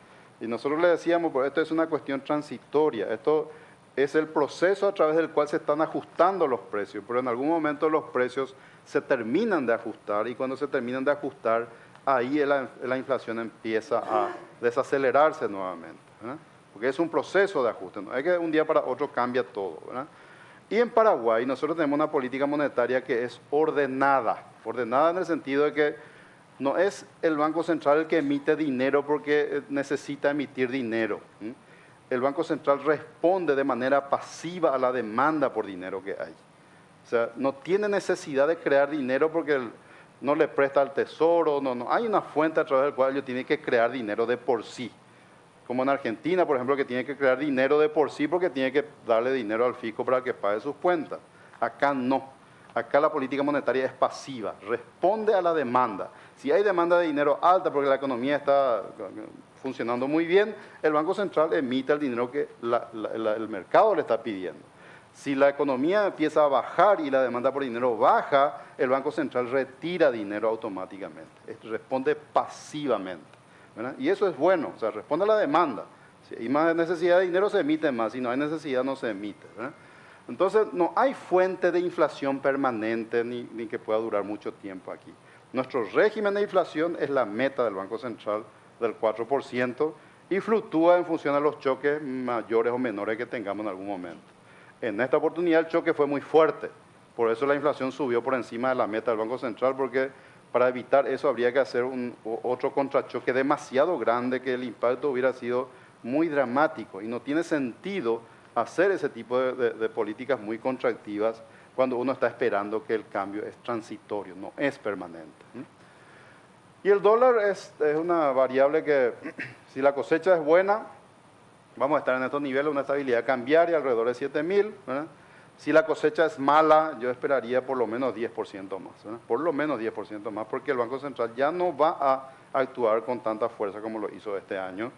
Y nosotros le decíamos, pues esto es una cuestión transitoria, esto es el proceso a través del cual se están ajustando los precios, pero en algún momento los precios se terminan de ajustar, y cuando se terminan de ajustar, ahí la inflación empieza a desacelerarse nuevamente, ¿verdad? Porque es un proceso de ajuste, no es que de un día para otro cambia todo, ¿verdad? Y en Paraguay nosotros tenemos una política monetaria que es ordenada en el sentido de que no es el Banco Central el que emite dinero porque necesita emitir dinero. El Banco Central responde de manera pasiva a la demanda por dinero que hay. O sea, no tiene necesidad de crear dinero porque no le presta al tesoro, no hay una fuente a través del cual ellos tienen que crear dinero de por sí. Como en Argentina, por ejemplo, que tiene que crear dinero de por sí porque tiene que darle dinero al fisco para que pague sus cuentas. Acá no. Acá la política monetaria es pasiva, responde a la demanda. Si hay demanda de dinero alta porque la economía está funcionando muy bien, el Banco Central emite el dinero que el mercado le está pidiendo. Si la economía empieza a bajar y la demanda por dinero baja, el Banco Central retira dinero automáticamente, responde pasivamente, ¿verdad? Y eso es bueno, o sea, responde a la demanda. Si hay más necesidad de dinero, se emite más, si no hay necesidad, no se emite, ¿verdad? Entonces, no hay fuente de inflación permanente ni que pueda durar mucho tiempo aquí. Nuestro régimen de inflación es la meta del Banco Central del 4% y fluctúa en función de los choques mayores o menores que tengamos en algún momento. En esta oportunidad el choque fue muy fuerte, por eso la inflación subió por encima de la meta del Banco Central, porque para evitar eso habría que hacer otro contrachoque demasiado grande, que el impacto hubiera sido muy dramático, y no tiene sentido hacer ese tipo de políticas muy contractivas cuando uno está esperando que el cambio es transitorio, no es permanente. Y el dólar es una variable que, si la cosecha es buena, vamos a estar en estos niveles, una estabilidad cambiaria alrededor de 7.000, ¿verdad? Si la cosecha es mala, yo esperaría por lo menos 10% más, ¿verdad? Por lo menos 10% más, porque el Banco Central ya no va a actuar con tanta fuerza como lo hizo este año,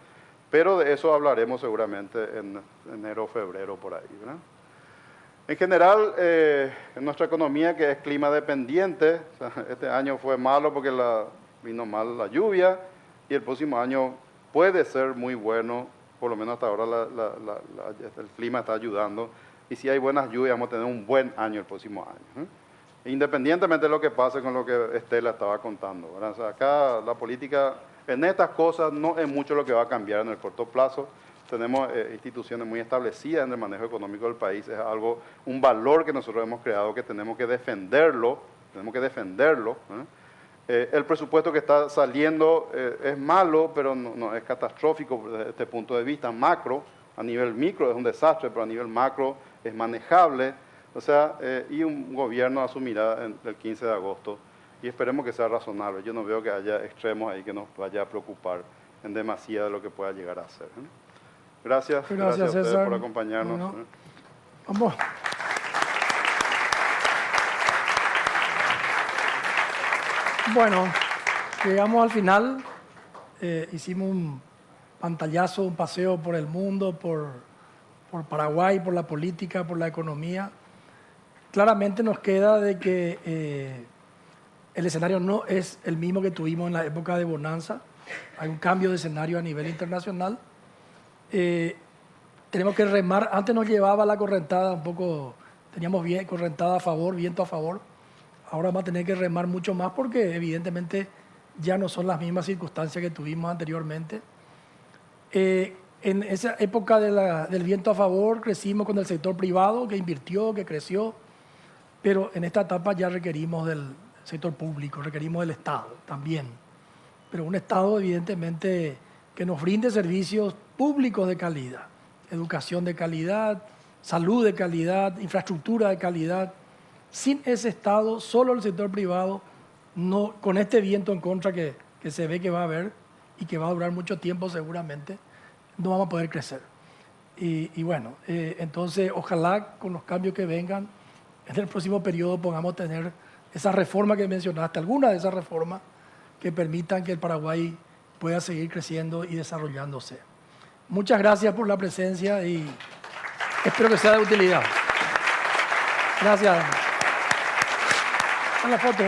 pero de eso hablaremos seguramente en enero o febrero, por ahí, ¿verdad? En general, en nuestra economía, que es clima dependiente, o sea, este año fue malo porque vino mal la lluvia, y el próximo año puede ser muy bueno. Por lo menos hasta ahora el clima está ayudando, y si hay buenas lluvias vamos a tener un buen año el próximo año, ¿eh? Independientemente de lo que pase con lo que Estela estaba contando, ¿verdad? O sea, acá la política en estas cosas no es mucho lo que va a cambiar en el corto plazo. Tenemos instituciones muy establecidas en el manejo económico del país, es un valor que nosotros hemos creado, que tenemos que defenderlo, ¿eh? El presupuesto que está saliendo es malo, pero no es catastrófico desde este punto de vista macro. A nivel micro es un desastre, pero a nivel macro es manejable. O sea, y un gobierno asumirá el 15 de agosto, y esperemos que sea razonable. Yo no veo que haya extremos ahí que nos vaya a preocupar en demasía de lo que pueda llegar a ser, ¿eh? Gracias a ustedes César, por acompañarnos. Bueno, vamos. Bueno, llegamos al final, hicimos un pantallazo, un paseo por el mundo, por Paraguay, por la política, por la economía. Claramente nos queda de que el escenario no es el mismo que tuvimos en la época de bonanza, hay un cambio de escenario a nivel internacional. Tenemos que remar, antes nos llevaba la correntada un poco, teníamos correntada a favor, viento a favor. Ahora vamos a tener que remar mucho más porque evidentemente ya no son las mismas circunstancias que tuvimos anteriormente. En esa época del viento a favor crecimos con el sector privado que invirtió, que creció, pero en esta etapa ya requerimos del sector público, requerimos del Estado también. Pero un Estado evidentemente que nos brinde servicios públicos de calidad, educación de calidad, salud de calidad, infraestructura de calidad. Sin ese Estado, solo el sector privado, no, con este viento en contra que se ve que va a haber y que va a durar mucho tiempo seguramente, no vamos a poder crecer. Y bueno, entonces ojalá con los cambios que vengan, en el próximo periodo podamos tener esa reforma que mencionaste, algunas de esas reformas que permitan que el Paraguay pueda seguir creciendo y desarrollándose. Muchas gracias por la presencia y espero que sea de utilidad. Gracias. A la foto.